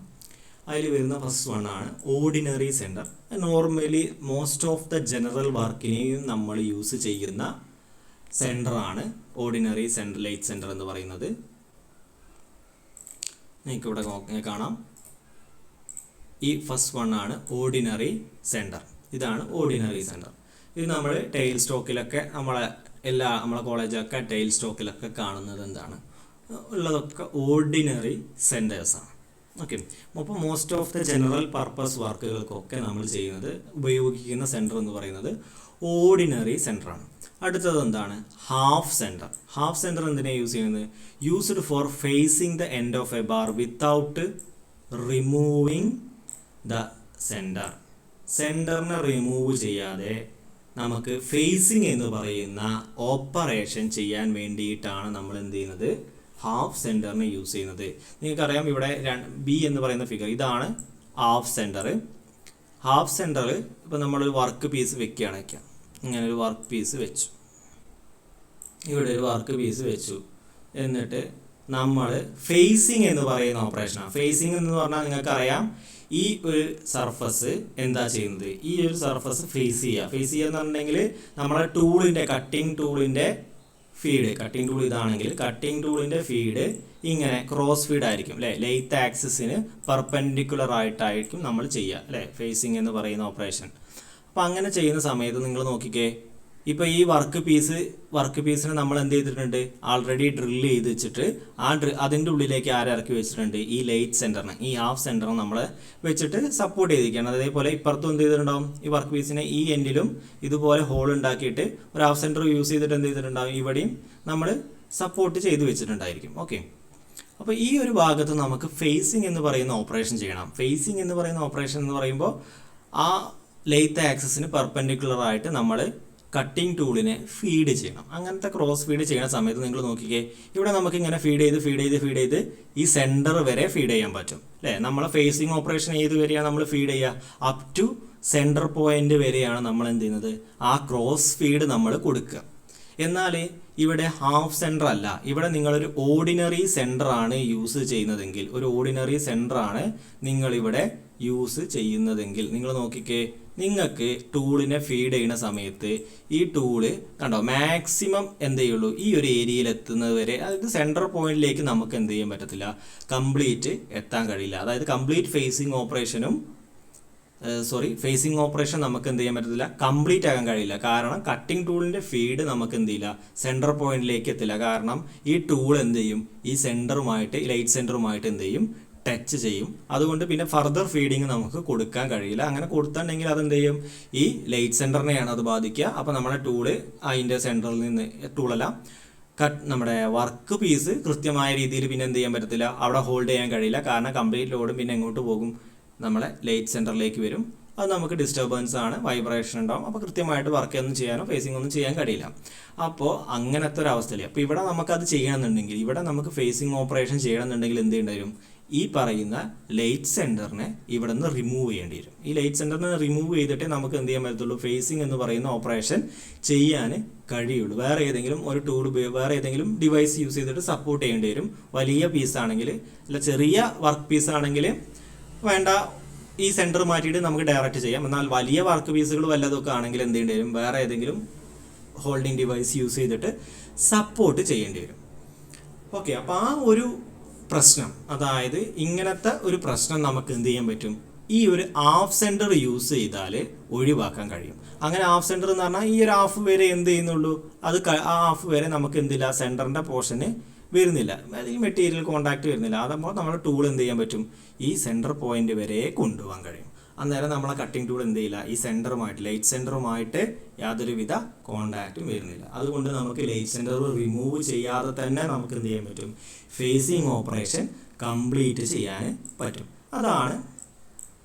അതിൽ വരുന്ന ഫസ്റ്റ് വൺ ആണ് ordinary centre. Normally most of the general വർക്കിനെയും നമ്മൾ യൂസ് ചെയ്യുന്ന സെൻറ്ററാണ് ഓർഡിനറി സെൻറ്റർ, ലൈറ്റ് സെൻറ്റർ എന്ന് പറയുന്നത്. നിങ്ങൾക്കിവിടെ കാണാം, ഈ ഫസ്റ്റ് വൺ ആണ് ഓർഡിനറി സെൻറ്റർ. ഇതാണ് ഓർഡിനറി സെൻറ്റർ. ഇത് നമ്മൾ ടെയിൽ സ്റ്റോക്കിലൊക്കെ നമ്മളെ കോളേജൊക്കെ ടെയിൽ സ്റ്റോക്കിലൊക്കെ കാണുന്നത് എന്താണ് ഉള്ളതൊക്കെ ഓർഡിനറി സെൻറ്റേഴ്സാണ്. ഓക്കെ, അപ്പോൾ most of the general purpose വർക്കുകൾക്കൊക്കെ നമ്മൾ ഉപയോഗിക്കുന്ന സെൻറ്റർ എന്ന് പറയുന്നത് ഓർഡിനറി സെൻറ്ററാണ്. അടുത്തത് എന്താണ്, ഹാഫ് സെൻറ്റർ. ഹാഫ് സെൻറ്റർ എന്തിനാണ് യൂസ് ചെയ്യുന്നത്, used for facing the end of a bar without removing the centre. സെൻറ്ററിനെ റിമൂവ് ചെയ്യാതെ നമുക്ക് ഫേസിങ് എന്ന് പറയുന്ന ഓപ്പറേഷൻ ചെയ്യാൻ വേണ്ടിയിട്ടാണ് നമ്മൾ എന്ത് ചെയ്യുന്നത്, ഹാഫ് സെൻറ്ററിനെ യൂസ് ചെയ്യുന്നത്. നിങ്ങൾക്കറിയാം, ഇവിടെ ബി എന്ന് പറയുന്ന ഫിഗർ, ഇതാണ് ഹാഫ് സെൻറ്റർ. ഹാഫ് സെൻറ്റർ ഇപ്പോൾ നമ്മളൊരു വർക്ക് പീസ് വെക്കുകയാണ്, ഇങ്ങനെ ഒരു വർക്ക് പീസ് വെച്ചു, ഇവിടെ ഒരു വർക്ക് പീസ് വെച്ചു. എന്നിട്ട് നമ്മൾ ഫേസിങ് എന്ന് പറയുന്ന ഓപ്പറേഷനാണ്. ഫേസിങ് എന്ന് പറഞ്ഞാൽ നിങ്ങൾക്കറിയാം, ഈ ഒരു സർഫസ് എന്താ ചെയ്യുന്നത്, ഈ ഒരു സർഫസ് ഫേസ് ചെയ്യുക. ഫേസ് ചെയ്യുക എന്ന് പറഞ്ഞിട്ടുണ്ടെങ്കിൽ നമ്മളെ ടൂളിൻ്റെ, കട്ടിങ് ടൂളിൻ്റെ ഫീഡ്, കട്ടിങ് ടൂൾ ഇതാണെങ്കിൽ കട്ടിങ് ടൂളിൻ്റെ ഫീഡ് ഇങ്ങനെ ക്രോസ് ഫീഡ് ആയിരിക്കും അല്ലേ, ലെയ്ത്ത് ആക്സിസിന് പെർപെൻഡിക്കുലർ ആയിട്ടായിരിക്കും നമ്മൾ ചെയ്യുക അല്ലേ, ഫേസിങ് എന്ന് പറയുന്ന ഓപ്പറേഷൻ. അപ്പോൾ അങ്ങനെ ചെയ്യുന്ന സമയത്ത് നിങ്ങൾ നോക്കിക്കേ, ഇപ്പോൾ ഈ വർക്ക് പീസിനെ നമ്മൾ എന്ത് ചെയ്തിട്ടുണ്ട്, ആൾറെഡി ഡ്രിൽ ചെയ്ത് വെച്ചിട്ട് അതിൻ്റെ ഉള്ളിലേക്ക് ഇറക്കി വെച്ചിട്ടുണ്ട്, ഈ ലൈറ്റ് സെൻറ്ററിന്, ഈ ഹാഫ് സെൻറ്ററിന് നമ്മൾ വെച്ചിട്ട് സപ്പോർട്ട് ചെയ്തിരിക്കുകയാണ്. അതേപോലെ ഇപ്പുറത്തും എന്ത് ചെയ്തിട്ടുണ്ടാവും, ഈ വർക്ക് പീസിനെ ഈ എൻഡിലും ഇതുപോലെ ഹോൾ ഉണ്ടാക്കിയിട്ട് ഒരു ഹാഫ് സെൻറ്റർ യൂസ് ചെയ്തിട്ട് എന്ത് ചെയ്തിട്ടുണ്ടാവും, ഇവിടെയും നമ്മൾ സപ്പോർട്ട് ചെയ്ത് വെച്ചിട്ടുണ്ടായിരിക്കും. ഓക്കെ, അപ്പോൾ ഈ ഒരു ഭാഗത്ത് നമുക്ക് ഫേസിങ് എന്ന് പറയുന്ന ഓപ്പറേഷൻ ചെയ്യണം. ഫേസിങ് എന്ന് പറയുന്ന ഓപ്പറേഷൻ എന്ന് പറയുമ്പോൾ ആ ലെയ്ത്ത് ആക്സിസിന് പെർപെൻഡിക്കുലർ ആയിട്ട് നമ്മൾ കട്ടിംഗ് ടൂളിനെ ഫീഡ് ചെയ്യണം. അങ്ങനത്തെ ക്രോസ് ഫീഡ് ചെയ്യുന്ന സമയത്ത് നിങ്ങൾ നോക്കിക്കേ, ഇവിടെ നമുക്ക് ഇങ്ങനെ ഫീഡ് ചെയ്ത് ഈ സെൻറ്റർ വരെ ഫീഡ് ചെയ്യാൻ പറ്റും അല്ലേ. നമ്മളെ ഫേസിങ് ഓപ്പറേഷൻ ഏത് വരെയാണ് നമ്മൾ ഫീഡ് ചെയ്യുക, അപ് ടു സെൻറ്റർ പോയിന്റ് വരെയാണ് നമ്മൾ എന്ത് ചെയ്യുന്നത്, ആ ക്രോസ് ഫീഡ് നമ്മൾ കൊടുക്കുക. എന്നാൽ ഇവിടെ ഹാഫ് സെൻറ്റർ അല്ല, ഇവിടെ നിങ്ങളൊരു ഓർഡിനറി സെൻറ്ററാണ് യൂസ് ചെയ്യുന്നതെങ്കിൽ, നിങ്ങളിവിടെ യൂസ് ചെയ്യുന്നതെങ്കിൽ നിങ്ങൾ നോക്കിക്കേ, നിങ്ങൾക്ക് ടൂളിനെ ഫീഡ് ചെയ്യുന്ന സമയത്ത് ഈ ടൂള് കണ്ടോ മാക്സിമം എന്ത് ചെയ്യുള്ളൂ, ഈ ഒരു ഏരിയയിൽ എത്തുന്നത് വരെ, അതായത് സെൻറ്റർ പോയിന്റിലേക്ക് നമുക്ക് എന്ത് ചെയ്യാൻ പറ്റത്തില്ല, കംപ്ലീറ്റ് എത്താൻ കഴിയില്ല. അതായത് കംപ്ലീറ്റ് ഫേസിങ് ഓപ്പറേഷൻ നമുക്ക് എന്ത് ചെയ്യാൻ പറ്റത്തില്ല, കംപ്ലീറ്റ് ആകാൻ കഴിയില്ല. കാരണം കട്ടിംഗ് ടൂളിൻ്റെ ഫീഡ് നമുക്ക് എന്ത് ചെയ്യില്ല, സെൻറ്റർ പോയിന്റിലേക്ക് എത്തില്ല. കാരണം ഈ ടൂൾ എന്ത് ചെയ്യും, ഈ ലൈറ്റ് സെൻറ്ററുമായിട്ട് എന്ത് ചെയ്യും, ടച്ച് ചെയ്യും. അതുകൊണ്ട് പിന്നെ ഫർദർ ഫീഡിങ് നമുക്ക് കൊടുക്കാൻ കഴിയില്ല. അങ്ങനെ കൊടുത്തിട്ടുണ്ടെങ്കിൽ അതെന്ത് ചെയ്യും, ഈ ലൈറ്റ് സെൻറ്ററിനെയാണ് അത് ബാധിക്കുക. അപ്പോൾ നമ്മുടെ ടൂള് അതിൻ്റെ സെൻറ്ററിൽ നിന്ന് നമ്മുടെ വർക്ക് പീസ് കൃത്യമായ രീതിയിൽ പിന്നെ എന്ത് ചെയ്യാൻ പറ്റത്തില്ല, അവിടെ ഹോൾഡ് ചെയ്യാൻ കഴിയില്ല. കാരണം കംപ്ലീറ്റ് ലോഡും പിന്നെ എങ്ങോട്ട് പോകും, നമ്മളെ ലൈറ്റ് സെൻറ്ററിലേക്ക് വരും. അത് നമുക്ക് ഡിസ്റ്റർബൻസ് ആണ്, വൈബ്രേഷൻ ഉണ്ടാവും. അപ്പോൾ കൃത്യമായിട്ട് വർക്ക് ഒന്നും ചെയ്യാനോ ഫേസിംഗ് ഒന്നും ചെയ്യാൻ കഴിയില്ല. അപ്പോൾ അങ്ങനത്തെ ഒരു അവസ്ഥയിൽ അപ്പോൾ ഇവിടെ നമുക്കത് ചെയ്യണമെന്നുണ്ടെങ്കിൽ, ഇവിടെ നമുക്ക് ഫേസിംഗ് ഓപ്പറേഷൻ ചെയ്യണമെന്നുണ്ടെങ്കിൽ എന്ത് ചെയ്യേണ്ടി വരും, ഈ പറയുന്ന ലൈറ്റ് സെൻറ്ററിനെ ഇവിടെ നിന്ന് റിമൂവ് ചെയ്യേണ്ടി വരും. ഈ ലൈറ്റ് സെൻറ്ററിനെ റിമൂവ് ചെയ്തിട്ടേ നമുക്ക് എന്ത് ചെയ്യാൻ പറ്റത്തുള്ളൂ, ഫേസിംഗ് എന്ന് പറയുന്ന ഓപ്പറേഷൻ ചെയ്യാൻ കഴിയുള്ളൂ. വേറെ ഏതെങ്കിലും ഡിവൈസ് യൂസ് ചെയ്തിട്ട് സപ്പോർട്ട് ചെയ്യേണ്ടി വരും. വലിയ പീസാണെങ്കിൽ, അല്ല ചെറിയ വർക്ക് പീസാണെങ്കിൽ വേണ്ട, ഈ സെൻറ്റർ മാറ്റിയിട്ട് നമുക്ക് ഡയറക്റ്റ് ചെയ്യാം. എന്നാൽ വലിയ വർക്ക് പീസുകൾ വല്ലതൊക്കെ ആണെങ്കിൽ എന്ത് ചെയ്യേണ്ടി വരും, വേറെ ഏതെങ്കിലും ഹോൾഡിംഗ് ഡിവൈസ് യൂസ് ചെയ്തിട്ട് സപ്പോർട്ട് ചെയ്യേണ്ടി വരും. ഓക്കെ, അപ്പോൾ ആ ഒരു പ്രശ്നം, അതായത് ഇങ്ങനത്തെ ഒരു പ്രശ്നം നമുക്ക് എന്ത് ചെയ്യാൻ പറ്റും, ഈ ഒരു ഹാഫ് സെൻറ്റർ യൂസ് ചെയ്താൽ ഒഴിവാക്കാൻ കഴിയും. അങ്ങനെ ഹാഫ് സെൻറ്റർ എന്ന് പറഞ്ഞാൽ ഈ ഒരു ഹാഫ് വരെ എന്ത് ചെയ്യുന്നുള്ളൂ, ആ ഹാഫ് വരെ നമുക്ക് എന്തില്ല, സെൻറ്ററിൻ്റെ പോർഷന് വരുന്നില്ല, ഈ മെറ്റീരിയൽ കോണ്ടാക്ട് വരുന്നില്ല. അതുമ്പോൾ നമ്മുടെ ടൂൾ എന്ത് ചെയ്യാൻ പറ്റും, ഈ സെൻറ്റർ പോയിന്റ് വരെ കൊണ്ടുപോകാൻ കഴിയും. അന്നേരം നമ്മളെ കട്ടിംഗ് ടൂൾ എന്ത് ചെയ്യില്ല, ഈ ലൈറ്റ് സെൻറ്ററുമായിട്ട് യാതൊരുവിധ കോണ്ടാക്റ്റും വരുന്നില്ല. അതുകൊണ്ട് നമുക്ക് ലൈറ്റ് സെൻറ്റർ റിമൂവ് ചെയ്യാതെ തന്നെ നമുക്ക് എന്ത് ചെയ്യാൻ പറ്റും, ഫേസിങ് ഓപ്പറേഷൻ കംപ്ലീറ്റ് ചെയ്യാൻ പറ്റും. അതാണ്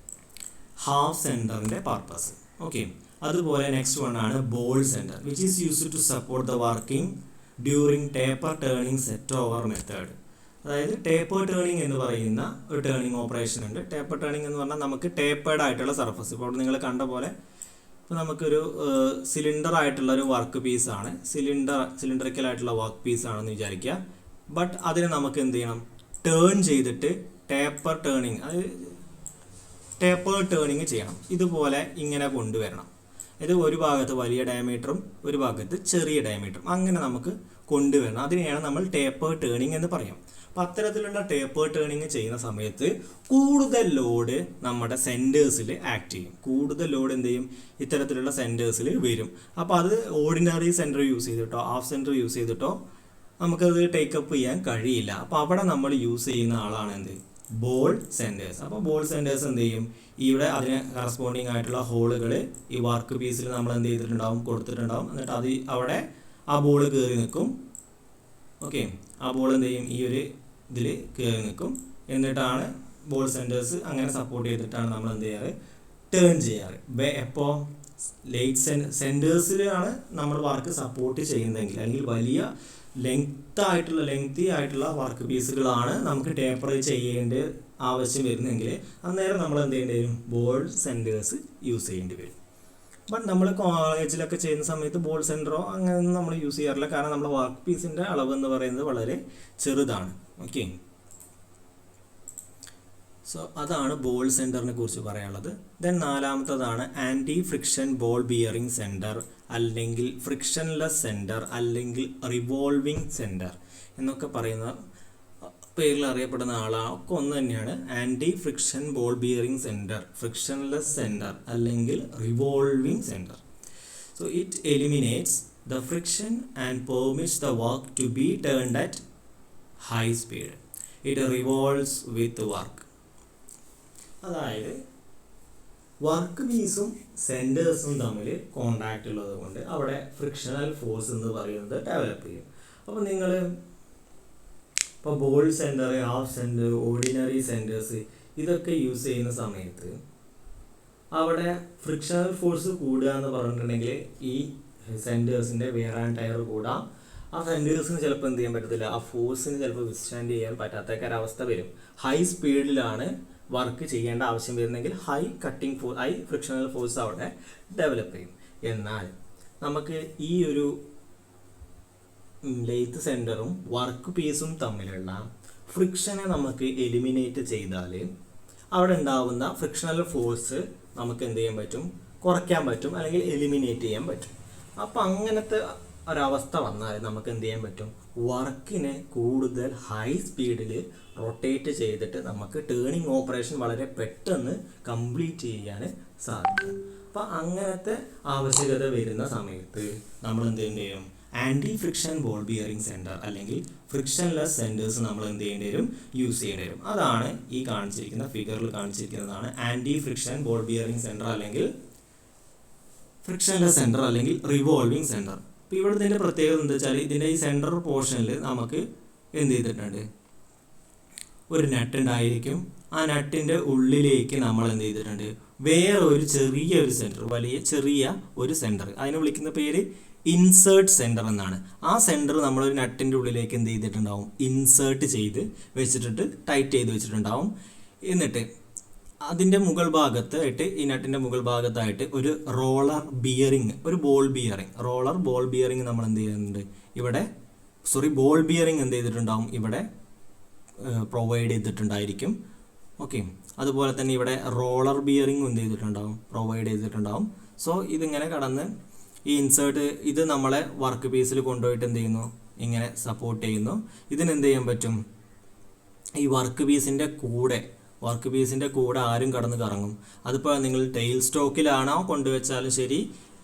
ഹാഫ് സെൻറ്ററിൻ്റെ പർപ്പസ്. ഓക്കെ, അതുപോലെ നെക്സ്റ്റ് വൺ ആണ് ball centre, which is used to support the working during taper turning set over method. അതായത് ടേപ്പർ ടേണിംഗ് എന്ന് പറയുന്ന ഒരു ടേണിംഗ് ഓപ്പറേഷൻ ഉണ്ട്. ടേപ്പർ ടേണിംഗ് എന്ന് പറഞ്ഞാൽ നമുക്ക് ടേപ്പേർഡ് ആയിട്ടുള്ള സർഫസ്, ഇപ്പോൾ നിങ്ങൾ കണ്ട പോലെ ഇപ്പോൾ നമുക്കൊരു സിലിണ്ടർ ആയിട്ടുള്ള ഒരു വർക്ക് പീസാണ്, സിലിണ്ടറിക്കൽ ആയിട്ടുള്ള വർക്ക് പീസാണെന്ന് വിചാരിക്കുക. ബട്ട് അതിനെ നമുക്ക് എന്ത് ചെയ്യണം, ടേൺ ചെയ്തിട്ട് ടേപ്പർ ടേണിങ് ചെയ്യണം. ഇതുപോലെ ഇങ്ങനെ കൊണ്ടുവരണം. ഇത് ഒരു ഭാഗത്ത് വലിയ ഡയമീറ്ററും ഒരു ഭാഗത്ത് ചെറിയ ഡയമീറ്ററും അങ്ങനെ നമുക്ക് കൊണ്ടുവരണം. അതിനെയാണ് നമ്മൾ ടേപ്പർ ടേണിംഗ് എന്ന് പറയാം. അപ്പം അത്തരത്തിലുള്ള ടേപ്പർ ടേണിംഗ് ചെയ്യുന്ന സമയത്ത് കൂടുതൽ ലോഡ് നമ്മുടെ സെൻറ്റേഴ്സിൽ ആക്ട് ചെയ്യും. കൂടുതൽ ലോഡ് എന്ത് ചെയ്യും, ഇത്തരത്തിലുള്ള സെൻറ്റേഴ്സിൽ വരും. അപ്പോൾ അത് ഓർഡിനറി സെൻറ്റർ യൂസ് ചെയ്തിട്ടോ ഹാഫ് സെൻറ്റർ യൂസ് ചെയ്തിട്ടോ നമുക്കത് ടേക്കപ്പ് ചെയ്യാൻ കഴിയില്ല. അപ്പോൾ അവിടെ നമ്മൾ യൂസ് ചെയ്യുന്ന ആളാണ് എന്ത്, ബോൾ സെൻറ്റേഴ്സ്. അപ്പോൾ ബോൾ സെൻറ്റേഴ്സ് എന്ത് ചെയ്യും, ഇവിടെ അതിന് കറസ്പോണ്ടിങ് ആയിട്ടുള്ള ഹോളുകൾ ഈ വർക്ക് പീസിൽ നമ്മൾ എന്ത് ചെയ്തിട്ടുണ്ടാവും, കൊടുത്തിട്ടുണ്ടാവും. എന്നിട്ട് അത് അവിടെ ആ ബോൾ കയറി നിൽക്കും. ഓക്കെ, ആ ബോൾ എന്ത് ചെയ്യും, ഈ ഒരു ഇതിൽ കയറി നിൽക്കും. എന്നിട്ടാണ് ബോൾ സെൻറ്റേഴ്സ് അങ്ങനെ സപ്പോർട്ട് ചെയ്തിട്ടാണ് നമ്മൾ എന്ത് ചെയ്യാറ്, ടേൺ ചെയ്യാറ്. എപ്പോൾ സെൻറ്റേഴ്സിലാണ് നമ്മൾ വർക്ക് സപ്പോർട്ട് ചെയ്യുന്നതെങ്കിൽ, അല്ലെങ്കിൽ വലിയ ലെങ്തി ആയിട്ടുള്ള വർക്ക് പീസുകളാണ് നമുക്ക് ടേപ്പർ ചെയ്യേണ്ട ആവശ്യം വരുന്നെങ്കിൽ അന്നേരം നമ്മൾ എന്ത് ചെയ്യേണ്ടി വരും, ബോൾ സെൻറ്റേഴ്സ് യൂസ് ചെയ്യേണ്ടി വരും. ബട്ട് നമ്മൾ കോളേജിലൊക്കെ ചെയ്യുന്ന സമയത്ത് ബോൾ സെൻറ്ററോ അങ്ങനെ നമ്മൾ യൂസ് ചെയ്യാറില്ല. കാരണം നമ്മുടെ വർക്ക് പീസിൻ്റെ അളവ് എന്ന് പറയുന്നത് വളരെ ചെറുതാണ്. ഓക്കെ, സോ അതാണ് ബോൾ സെൻറ്ററിനെ കുറിച്ച് പറയാനുള്ളത്. ദെൻ നാലാമത്തതാണ് anti friction ball bearing centre, അല്ലെങ്കിൽ ഫ്രിക്ഷൻലെസ് സെൻറ്റർ, അല്ലെങ്കിൽ റിവോൾവിംഗ് സെൻറ്റർ എന്നൊക്കെ പറയുന്ന പേരിൽ അറിയപ്പെടുന്ന ആളൊക്കെ ഒന്ന് തന്നെയാണ് anti friction ball bearing centre, frictionless centre അല്ലെങ്കിൽ revolving centre. So it eliminates the friction and permits the work to be turned at high speed. It revolves with work. അതായത് വർക്ക് പീസും സെൻറ്റേഴ്സും തമ്മിൽ കോണ്ടാക്റ്റ് ഉള്ളത് കൊണ്ട് അവിടെ ഫ്രിക്ഷണൽ ഫോഴ്സ് എന്ന് പറയുന്നത് develop ചെയ്യും. അപ്പോൾ നിങ്ങൾ ഇപ്പോൾ ball centre, half centre, ordinary centres ഇതൊക്കെ യൂസ് ചെയ്യുന്ന സമയത്ത് അവിടെ ഫ്രിക്ഷണൽ ഫോഴ്സ് കൂടുക എന്ന് പറഞ്ഞിട്ടുണ്ടെങ്കിൽ ഈ സെൻറ്റേഴ്സിൻ്റെ വെയർ ആൻഡ് ടയർ കൂടാം. ആ സെൻറ്റേഴ്സിന് ചിലപ്പോൾ എന്ത് ചെയ്യാൻ പറ്റത്തില്ല, ആ ഫോഴ്സിന് ചിലപ്പോൾ വിസ്റ്റാൻഡ് ചെയ്യാൻ പറ്റാത്ത ഒരവസ്ഥ വരും. ഹൈ സ്പീഡിലാണ് വർക്ക് ചെയ്യേണ്ട ആവശ്യം വരുന്നെങ്കിൽ ഹൈ ഫ്രിക്ഷണൽ ഫോഴ്സ് അവിടെ ഡെവലപ്പ് ചെയ്യും. എന്നാൽ നമുക്ക് ഈ ഒരു ലെയ്ത്ത് സെൻറ്ററും വർക്ക് പീസും തമ്മിലുള്ള ഫ്രിക്ഷനെ നമുക്ക് എലിമിനേറ്റ് ചെയ്താൽ അവിടെ ഉണ്ടാവുന്ന ഫ്രിക്ഷണൽ ഫോഴ്സ് നമുക്ക് എന്ത് ചെയ്യാൻ പറ്റും, കുറയ്ക്കാൻ പറ്റും, അല്ലെങ്കിൽ എലിമിനേറ്റ് ചെയ്യാൻ പറ്റും. അപ്പോൾ അങ്ങനത്തെ ഒരവസ്ഥ വന്നാൽ നമുക്ക് എന്ത് ചെയ്യാൻ പറ്റും, വർക്കിനെ കൂടുതൽ ഹൈ സ്പീഡിൽ റൊട്ടേറ്റ് ചെയ്തിട്ട് നമുക്ക് ടേണിങ് ഓപ്പറേഷൻ വളരെ പെട്ടെന്ന് കംപ്ലീറ്റ് ചെയ്യാൻ സാധിക്കും. അപ്പോൾ അങ്ങനത്തെ ആവശ്യകത വരുന്ന സമയത്ത് നമ്മൾ എന്ത് ചെയ്യും, anti friction ball bearing centre അല്ലെങ്കിൽ ഫ്രിക്ഷൻലെസ് സെൻറ്റേഴ്സ് നമ്മൾ എന്ത് ചെയ്യേണ്ടി വരും, യൂസ് ചെയ്യേണ്ടി വരും. അതാണ് ഈ കാണിച്ചിരിക്കുന്ന ഫിഗറിൽ കാണിച്ചിരിക്കുന്നതാണ് anti friction ball bearing centre അല്ലെങ്കിൽ ഫ്രിക്ഷൻലെസ് സെൻറ്റർ അല്ലെങ്കിൽ റിവോൾവിംഗ് സെൻറ്റർ. ഇപ്പോൾ ഇവിടെ ഇതിൻ്റെ പ്രത്യേകത എന്താ വെച്ചാൽ ഇതിൻ്റെ ഈ സെൻറ്റർ പോർഷനിൽ നമുക്ക് എന്ത് ചെയ്തിട്ടുണ്ട്, ഒരു നട്ട് ഉണ്ടായിരിക്കും. ആ നട്ടിൻ്റെ ഉള്ളിലേക്ക് നമ്മൾ എന്ത് ചെയ്തിട്ടുണ്ട്, വേറെ ഒരു ചെറിയ സെൻറ്റർ, ചെറിയ ഒരു സെൻറ്റർ, അതിനെ വിളിക്കുന്ന പേര് ഇൻസേർട്ട് സെൻറ്റർ എന്നാണ്. ആ സെൻറ്റർ നമ്മളൊരു നട്ടിൻ്റെ ഉള്ളിലേക്ക് എന്ത് ചെയ്തിട്ടുണ്ടാവും, ഇൻസേർട്ട് ചെയ്ത് വെച്ചിട്ട് ടൈറ്റ് ചെയ്ത് വെച്ചിട്ടുണ്ടാവും. എന്നിട്ട് അതിൻ്റെ മുകൾ ഭാഗത്തായിട്ട്, ഈ നട്ടിൻ്റെ മുകൾ ഭാഗത്തായിട്ട് ഒരു റോളർ ബിയറിങ്, ഒരു ബോൾ ബിയറിങ് നമ്മൾ എന്ത് ചെയ്യുന്നുണ്ട് ഇവിടെ, ബോൾ ബിയറിങ് എന്ത് ചെയ്തിട്ടുണ്ടാവും ഇവിടെ പ്രൊവൈഡ് ചെയ്തിട്ടുണ്ടായിരിക്കും. ഓക്കെ, അതുപോലെ തന്നെ ഇവിടെ റോളർ ബിയറിങ് എന്ത് ചെയ്തിട്ടുണ്ടാവും, പ്രൊവൈഡ് ചെയ്തിട്ടുണ്ടാവും. സോ ഇതിങ്ങനെ കടന്ന് ഈ ഇൻസേർട്ട് ഇത് നമ്മളെ വർക്ക് പീസിൽ കൊണ്ടുപോയിട്ട് എന്ത് ചെയ്യുന്നു, ഇങ്ങനെ സപ്പോർട്ട് ചെയ്യുന്നു. ഇതിനെന്ത് ചെയ്യാൻ പറ്റും, ഈ വർക്ക് പീസിൻ്റെ കൂടെ ആരും കടന്ന് കറങ്ങും. അതിപ്പോൾ നിങ്ങൾ ടെയിൽ സ്റ്റോക്കിലാണോ കൊണ്ടുവച്ചാലും ശരി,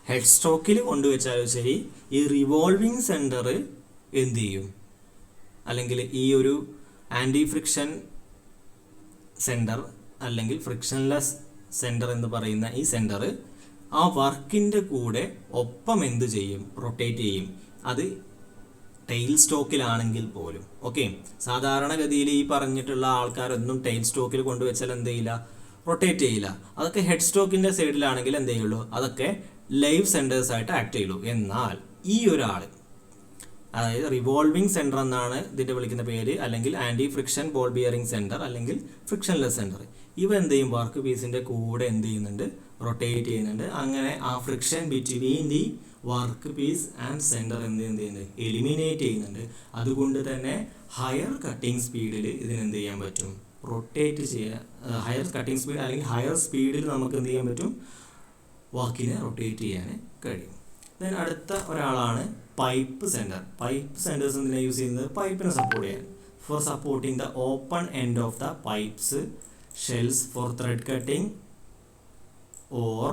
ഹെഡ് സ്റ്റോക്കിൽ കൊണ്ടുവച്ചാലും ശരി, ഈ റിവോൾവിംഗ് സെൻറ്റർ എന്ത് ചെയ്യും, അല്ലെങ്കിൽ ഈ ഒരു ആൻറ്റി ഫ്രിക്ഷൻ സെൻറ്റർ അല്ലെങ്കിൽ ഫ്രിക്ഷൻലെസ് സെൻറ്റർ എന്ന് പറയുന്ന ഈ സെൻറ്റർ ആ വർക്കിൻ്റെ കൂടെ ഒപ്പം എന്ത് ചെയ്യും, റൊട്ടേറ്റ് ചെയ്യും. അത് ടെയിൽ സ്റ്റോക്കിലാണെങ്കിൽ പോലും. ഓക്കെ, സാധാരണഗതിയിൽ ഈ പറഞ്ഞിട്ടുള്ള ആൾക്കാരൊന്നും ടെയിൽ സ്റ്റോക്കിൽ കൊണ്ടുവച്ചാൽ എന്ത് ചെയ്യില്ല, റൊട്ടേറ്റ് ചെയ്യില്ല. അതൊക്കെ ഹെഡ് സ്റ്റോക്കിൻ്റെ സൈഡിലാണെങ്കിൽ എന്ത് ചെയ്യുള്ളൂ, അതൊക്കെ ലൈവ് സെൻറ്റേഴ്സായിട്ട് ആക്ട് ചെയ്യുള്ളൂ. എന്നാൽ ഈ ഒരാൾ, അതായത് റിവോൾവിംഗ് സെൻറ്റർ എന്നാണ് ഇതിൻ്റെ വിളിക്കുന്ന പേര്, അല്ലെങ്കിൽ anti friction ball bearing centre അല്ലെങ്കിൽ ഫ്രിക്ഷൻലെസ് സെൻറ്റർ, ഇവ എന്ത് ചെയ്യും, വർക്ക് പീസിൻ്റെ കൂടെ എന്ത് ചെയ്യുന്നുണ്ട്, റൊട്ടേറ്റ് ചെയ്യുന്നുണ്ട്. അങ്ങനെ ആ friction between the work piece and centre എന്ത് ചെയ്യുന്നുണ്ട്, എലിമിനേറ്റ് ചെയ്യുന്നുണ്ട്. അതുകൊണ്ട് തന്നെ ഹയർ കട്ടിങ് സ്പീഡിൽ ഇതിനെന്ത് ചെയ്യാൻ പറ്റും, റൊട്ടേറ്റ് ചെയ്യാൻ, ഹയർ കട്ടിങ് സ്പീഡ് അല്ലെങ്കിൽ ഹയർ സ്പീഡിൽ നമുക്ക് എന്ത് ചെയ്യാൻ പറ്റും, വർക്കിനെ റൊട്ടേറ്റ് ചെയ്യാൻ കഴിയും. ദെൻ അടുത്ത ഒരാളാണ് പൈപ്പ് സെൻറ്റേഴ്സ് എന്തിനാണ് യൂസ് ചെയ്യുന്നത്, പൈപ്പിനെ സപ്പോർട്ട് ചെയ്യാൻ. For supporting the open end of the pipes shells for thread cutting or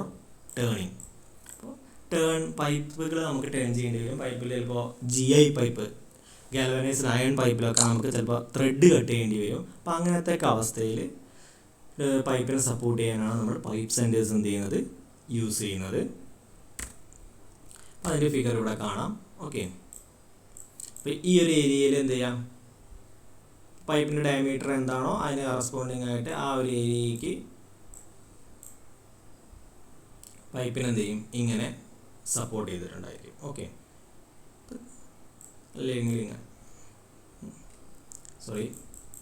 turning. അപ്പോൾ പൈപ്പുകൾ നമുക്ക് ടേൺ ചെയ്യേണ്ടി വരും. പൈപ്പിൽ ചിലപ്പോൾ GI പൈപ്പ്, ഗാൽവനൈസ്ഡ് അയൺ പൈപ്പിലൊക്കെ നമുക്ക് ചിലപ്പോൾ ത്രെഡ് കട്ട് ചെയ്യേണ്ടി വരും. അപ്പോൾ അങ്ങനത്തെ ഒക്കെ അവസ്ഥയിൽ പൈപ്പിനെ സപ്പോർട്ട് ചെയ്യാനാണ് നമ്മൾ പൈപ്പ് സെൻറ്റേഴ്സ് എന്ത് ചെയ്യുന്നത്, യൂസ് ചെയ്യുന്നത്. അതിൻ്റെ ഫിഗർ ഇവിടെ കാണാം. ഓക്കെ, അപ്പോൾ ഈ ഒരു ഏരിയയിൽ എന്ത് ചെയ്യാം, പൈപ്പിൻ്റെ ഡയമീറ്റർ എന്താണോ അതിന് കറസ്പോണ്ടിങ് ആയിട്ട് ആ ഒരു ഏരിയയ്ക്ക് പൈപ്പിന് എന്ത് ചെയ്യും, ഇങ്ങനെ സപ്പോർട്ട് ചെയ്തിട്ടുണ്ടായിരിക്കും. ഓക്കെ, അല്ലെങ്കിൽ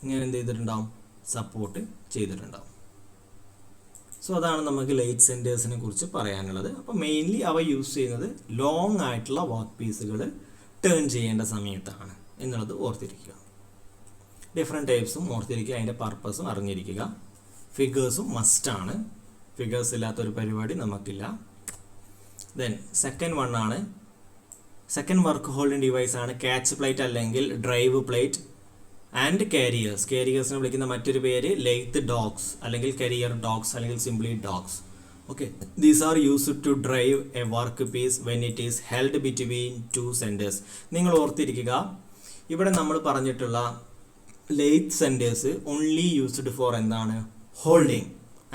ഇങ്ങനെ എന്ത് ചെയ്തിട്ടുണ്ടാവും, സപ്പോർട്ട് ചെയ്തിട്ടുണ്ടാവും. സോ അതാണ് നമുക്ക് ലൈറ്റ് സെൻറ്റേഴ്സിനെ കുറിച്ച് പറയാനുള്ളത്. അപ്പോൾ മെയിൻലി അവ യൂസ് ചെയ്യുന്നത് ലോങ് ആയിട്ടുള്ള വർക്ക് പീസുകൾ ടേൺ ചെയ്യേണ്ട സമയത്താണ് എന്നുള്ളത് ഓർത്തിരിക്കുക. ഡിഫറെൻറ്റ് ടൈപ്സും ഓർത്തിരിക്കുക, അതിൻ്റെ പർപ്പസും അറിഞ്ഞിരിക്കുക. ഫിഗേഴ്സും മസ്റ്റാണ്, ഫിഗേഴ്സ് ഇല്ലാത്തൊരു പരിപാടി നമുക്കില്ല. Then second work holding device ആണ് ക്യാച്ച് പ്ലേറ്റ് അല്ലെങ്കിൽ ഡ്രൈവ് പ്ലേറ്റ്. ആൻഡ് കാരിയേഴ്സ്, കാരിയേഴ്സിനെ വിളിക്കുന്ന മറ്റൊരു പേര് ലെയ്ത്ത് ഡോഗ്സ് അല്ലെങ്കിൽ കരിയർ ഡോഗ്സ് അല്ലെങ്കിൽ simply dogs. Okay, these are used to drive a work piece when it is held between two centres. നിങ്ങൾ ഓർത്തിരിക്കുക, ഇവിടെ നമ്മൾ പറഞ്ഞിട്ടുള്ള lathe centres only used for എന്താണ്? Holding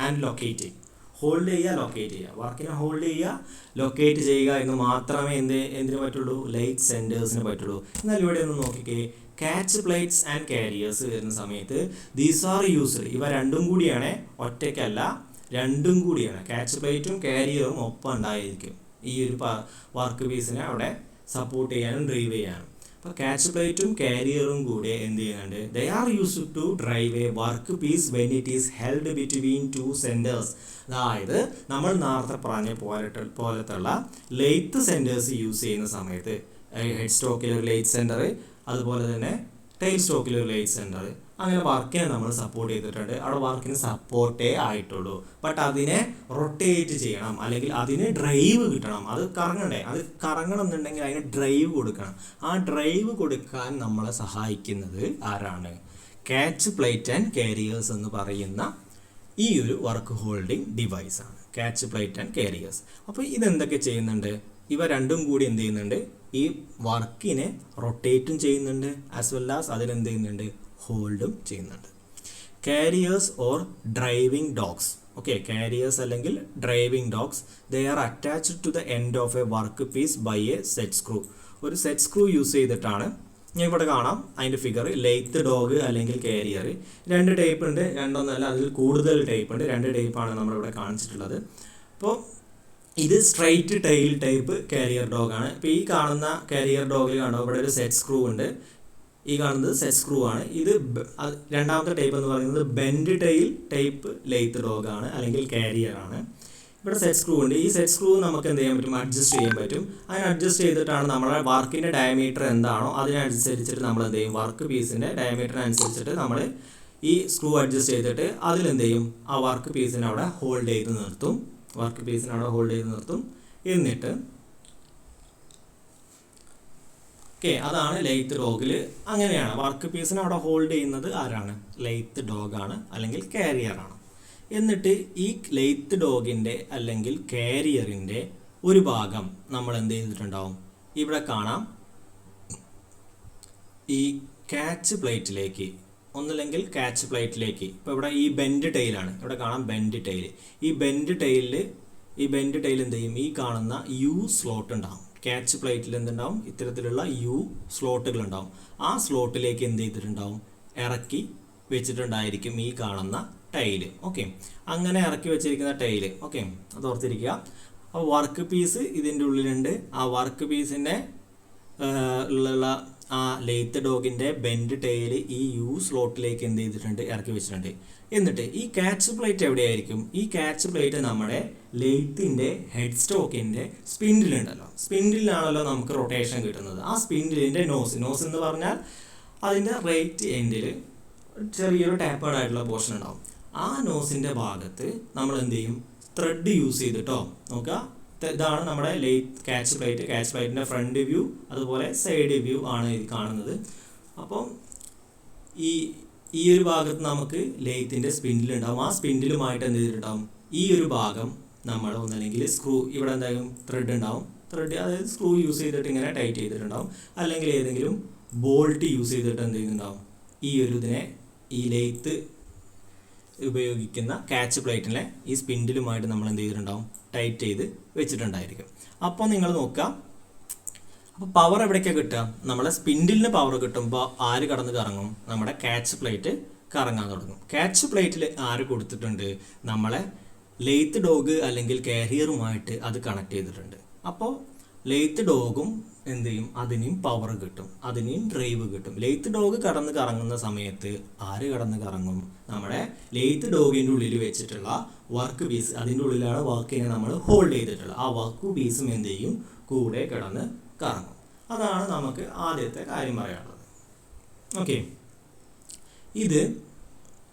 and locating. ഹോൾഡ് ചെയ്യുക, locate ചെയ്യുക, വർക്കിനെ ഹോൾഡ് ചെയ്യുക, ലൊക്കേറ്റ് ചെയ്യുക എന്ന് മാത്രമേ എന്തിനു പറ്റുള്ളൂ? ലെയ്ത്ത് സെൻറ്റേഴ്സിന് പറ്റുള്ളൂ. എന്നാൽ ഇവിടെ ഒന്ന് നോക്കിക്കേ, ക്യാച്ച് പ്ലേറ്റ്സ് ആൻഡ് കാരിയേഴ്സ് വരുന്ന സമയത്ത് ദീസ് ആർ യൂസ്ഡ്, ഇവ രണ്ടും കൂടിയാണ്, ഒറ്റയ്ക്കല്ല, രണ്ടും കൂടിയാണ്. ക്യാച്ച് പ്ലേറ്റും കാരിയറും ഒപ്പം ഉണ്ടായിരിക്കും ഈ ഒരു വർക്ക് പീസിനെ അവിടെ സപ്പോർട്ട് ചെയ്യാനും ഡ്രൈവ് ചെയ്യാനും. അപ്പോൾ ക്യാച്ച് പ്ലേറ്റും കാരിയറും കൂടെ എന്ത് ചെയ്യുന്നുണ്ട്? They are used to drive a work piece when it is held between two centres. അതായത് നമ്മൾ നേരത്തെ പറഞ്ഞ പോലത്തുള്ള ലെയ്ത്ത് സെൻറ്റേഴ്സ് യൂസ് ചെയ്യുന്ന സമയത്ത് ഹെഡ് സ്റ്റോക്കിൽ ഒരു ലെയ്ത്ത് സെൻറ്റർ, അതുപോലെ തന്നെ ടെയിൽ സ്റ്റോക്കിൽ ഒരു ലെയ്ത്ത് സെൻറ്റർ, അങ്ങനെ വർക്കിനെ നമ്മൾ സപ്പോർട്ട് ചെയ്തിട്ടുണ്ട്. അവിടെ വർക്കിന് സപ്പോർട്ടേ ആയിട്ടുള്ളൂ. ബട്ട് അതിനെ റൊട്ടേറ്റ് ചെയ്യണം, അല്ലെങ്കിൽ അതിന് ഡ്രൈവ് കിട്ടണം. അത് കറങ്ങണ്ടേ? അത് കറങ്ങണം എന്നുണ്ടെങ്കിൽ അതിന് ഡ്രൈവ് കൊടുക്കണം. ആ ഡ്രൈവ് കൊടുക്കാൻ നമ്മളെ സഹായിക്കുന്നത് ആരാണ്? ക്യാച്ച് പ്ലേറ്റ് ആൻഡ് കാരിയേഴ്സ് എന്ന് പറയുന്ന ഈ ഒരു വർക്ക് ഹോൾഡിംഗ് ഡിവൈസാണ് ക്യാച്ച് പ്ലേറ്റ് ആൻഡ് കാരിയേഴ്സ്. അപ്പോൾ ഇതെന്തൊക്കെ ചെയ്യുന്നുണ്ട്? ഇവ രണ്ടും കൂടി എന്ത് ചെയ്യുന്നുണ്ട്? ഈ വർക്കിനെ റൊട്ടേറ്റും ചെയ്യുന്നുണ്ട്, ആസ് വെൽ ആസ് അതിനെന്ത് ചെയ്യുന്നുണ്ട്? ഹോൾഡും ചെയ്യുന്നുണ്ട്. Carriers or driving dogs. Okay, carriers അല്ലെങ്കിൽ driving dogs, they are attached to the end of a work piece by a set screw. ഒരു സെറ്റ് സ്ക്രൂ യൂസ് ചെയ്തിട്ടാണ്. ഞാൻ ഇവിടെ കാണാം അതിൻ്റെ ഫിഗർ. ലെയ്ത്ത് ഡോഗ് അല്ലെങ്കിൽ കാരിയർ, രണ്ട് ടൈപ്പ് ഉണ്ട്, രണ്ടൊന്നല്ല അതിൽ കൂടുതൽ ടൈപ്പ് ഉണ്ട്. രണ്ട് ടൈപ്പാണ് നമ്മളിവിടെ കാണിച്ചിട്ടുള്ളത്. അപ്പോൾ ഇത് സ്ട്രൈറ്റ് ടൈൽ ടൈപ്പ് കാരിയർ ഡോഗാണ്. ഇപ്പോൾ ഈ കാണുന്ന കാരിയർ ഡോഗിൽ കാണും ഇവിടെ ഒരു സെറ്റ് സ്ക്രൂ ഉണ്ട്. ഈ കാണുന്നത് സെറ്റ് സ്ക്രൂ ആണ്. ഇത് രണ്ടാമത്തെ ടൈപ്പ് എന്ന് പറയുന്നത് ബെൻഡ് ടൈൽ ടൈപ്പ് ലെയ്ത്ത് ഡോഗാണ് അല്ലെങ്കിൽ കാരിയർ ആണ്. ഇവിടെ സെറ്റ് സ്ക്രൂ ഉണ്ട്. ഈ സെറ്റ് സ്ക്രൂ നമുക്ക് എന്ത് ചെയ്യാൻ പറ്റും? അഡ്ജസ്റ്റ് ചെയ്യാൻ പറ്റും. അതിന് അഡ്ജസ്റ്റ് ചെയ്തിട്ടാണ് നമ്മുടെ വർക്കിൻ്റെ ഡയമീറ്റർ എന്താണോ അതിനനുസരിച്ചിട്ട് നമ്മൾ എന്ത് ചെയ്യും? വർക്ക് പീസിൻ്റെ ഡയമീറ്ററിനനുസരിച്ചിട്ട് നമ്മൾ ഈ സ്ക്രൂ അഡ്ജസ്റ്റ് ചെയ്തിട്ട് അതിലെന്ത് ചെയ്യും? ആ വർക്ക് പീസിനെ അവിടെ ഹോൾഡ് ചെയ്ത് നിർത്തും. എന്നിട്ട് ഓക്കെ, അതാണ് ലെയ്ത്ത് ഡോഗിൽ. അങ്ങനെയാണ് വർക്ക് പീസിനെ അവിടെ ഹോൾഡ് ചെയ്യുന്നത് ആരാണ്? ലെയ്ത്ത് ഡോഗാണ് അല്ലെങ്കിൽ കാരിയറാണ്. എന്നിട്ട് ഈ ലെയ്ത്ത് ഡോഗിൻ്റെ അല്ലെങ്കിൽ കാരിയറിൻ്റെ ഒരു ഭാഗം നമ്മൾ എന്ത് ചെയ്തിട്ടുണ്ടാവും? ഇവിടെ കാണാം ഈ ക്യാച്ച് പ്ലേറ്റിലേക്ക്, ഒന്നില്ലെങ്കിൽ ക്യാച്ച് പ്ലേറ്റിലേക്ക്. ഇപ്പോൾ ഇവിടെ ഈ ബെൻഡ് ടൈലാണ്, ഇവിടെ കാണാം ബെൻഡ് ടൈൽ. ഈ ബെൻഡ് ടൈൽ എന്ത് ചെയ്യും? ഈ കാണുന്ന യു സ്ലോട്ട് ഉണ്ടാവും. ക്യാച്ച് പ്ലേറ്റിൽ എന്തുണ്ടാവും? ഇത്തരത്തിലുള്ള യു സ്ലോട്ടുകൾ ഉണ്ടാവും. ആ സ്ലോട്ടിലേക്ക് എന്ത് ചെയ്തിട്ടുണ്ടാവും? ഇറക്കി വെച്ചിട്ടുണ്ടായിരിക്കും ഈ കാണുന്ന ടൈല്. ഓക്കെ, അങ്ങനെ ഇറക്കി വെച്ചിരിക്കുന്ന ടൈല്. ഓക്കെ, അത് ഓർത്തിരിക്കുക. അപ്പോൾ വർക്ക് പീസ് ഇതിൻ്റെ ഉള്ളിലുണ്ട്. ആ വർക്ക് പീസിൻ്റെ ഉള്ള ആ ലെയ്ത്ത് ഡോഗിൻ്റെ ബെൻഡ് ടൈല് ഈ യു സ്ലോട്ടിലേക്ക് എന്ത് ചെയ്തിട്ടുണ്ട്? ഇറക്കി വെച്ചിട്ടുണ്ട്. എന്നിട്ട് ഈ ക്യാച്ച് പ്ലേറ്റ് എവിടെയായിരിക്കും? ഈ ക്യാച്ച് പ്ലേറ്റ് നമ്മുടെ ലെയ്ത്തിൻ്റെ ഹെഡ് സ്റ്റോക്കിൻ്റെ സ്പിൻഡിലുണ്ടല്ലോ, സ്പിൻഡിലാണല്ലോ നമുക്ക് റൊട്ടേഷൻ കിട്ടുന്നത്. ആ സ്പിൻഡിലിൻ്റെ നോസ് എന്ന് പറഞ്ഞാൽ അതിൻ്റെ റൈറ്റ് എൻഡിൽ ചെറിയൊരു ടാപ്പേർഡ് ആയിട്ടുള്ള പോർഷൻ ഉണ്ടാവും. ആ നോസിൻ്റെ ഭാഗത്ത് നമ്മൾ എന്ത് ചെയ്യും? ത്രെഡ് യൂസ് ചെയ്തിട്ടോ. നോക്കുക, ഇതാണ് നമ്മുടെ ക്യാച്ച് പ്ലേറ്റിൻ്റെ ഫ്രണ്ട് വ്യൂ, അതുപോലെ സൈഡ് വ്യൂ ആണ് ഇത് കാണുന്നത്. അപ്പം ഈ ഒരു ഭാഗത്ത് നമുക്ക് ലെയ്ത്തിൻ്റെ സ്പിൻഡിലുണ്ടാവും. ആ സ്പിൻഡിലുമായിട്ട് എന്ത് ചെയ്തിട്ടുണ്ടാവും? ഈ ഒരു ഭാഗം നമ്മൾ ഒന്നല്ലെങ്കിൽ സ്ക്രൂ, ഇവിടെ എന്തായാലും ത്രെഡ് ഉണ്ടാവും, അതായത് സ്ക്രൂ യൂസ് ചെയ്തിട്ട് ഇങ്ങനെ ടൈറ്റ് ചെയ്തിട്ടുണ്ടാവും. അല്ലെങ്കിൽ ഏതെങ്കിലും ബോൾട്ട് യൂസ് ചെയ്തിട്ട് എന്ത് ചെയ്യുന്നുണ്ടാവും? ഈ ഒരു ഇതിനെ, ഈ ലെയ്ത്ത് ഉപയോഗിക്കുന്ന ക്യാച്ച് പ്ലേറ്റിനെ ഈ സ്പിൻഡിലുമായിട്ട് നമ്മൾ എന്ത് ചെയ്തിട്ടുണ്ടാവും? ടൈറ്റ് ചെയ്ത് വെച്ചിട്ടുണ്ടായിരിക്കും. അപ്പോൾ നിങ്ങൾ നോക്കുക, അപ്പോൾ പവർ എവിടേക്കാണ് കിട്ടുക? നമ്മളെ സ്പിൻഡിലിന് പവർ കിട്ടുമ്പോൾ ആര് കടന്ന് കറങ്ങും? നമ്മുടെ ക്യാച്ച് പ്ലേറ്റ് കറങ്ങാൻ തുടങ്ങും. ക്യാച്ച് പ്ലേറ്റിൽ ആര് കൊടുത്തിട്ടുണ്ട്? നമ്മളെ ലെയ്ത്ത് ഡോഗ് അല്ലെങ്കിൽ കാരിയറുമായിട്ട് അത് കണക്ട് ചെയ്തിട്ടുണ്ട്. അപ്പോൾ ലെയ്ത്ത് ഡോഗും എന്ത് ചെയ്യും? അതിനെയും പവർ കിട്ടും, അതിനെയും ഡ്രൈവ് കിട്ടും. ലെയ്ത്ത് ഡോഗ് കടന്ന് കറങ്ങുന്ന സമയത്ത് ആര് കടന്ന് കറങ്ങും? നമ്മുടെ ലെയ്ത്ത് ഡോഗിൻ്റെ ഉള്ളിൽ വെച്ചിട്ടുള്ള വർക്ക് പീസ്, അതിൻ്റെ ഉള്ളിലാണ് വർക്കിനെ നമ്മൾ ഹോൾഡ് ചെയ്തിട്ടുള്ളത്. ആ വർക്ക് പീസും എന്ത് ചെയ്യും? കൂടെ കിടന്ന് കറങ്ങും. അതാണ് നമുക്ക് ആദ്യത്തെ കാര്യം പറയാനുള്ളത്. ഓക്കെ, ഇത്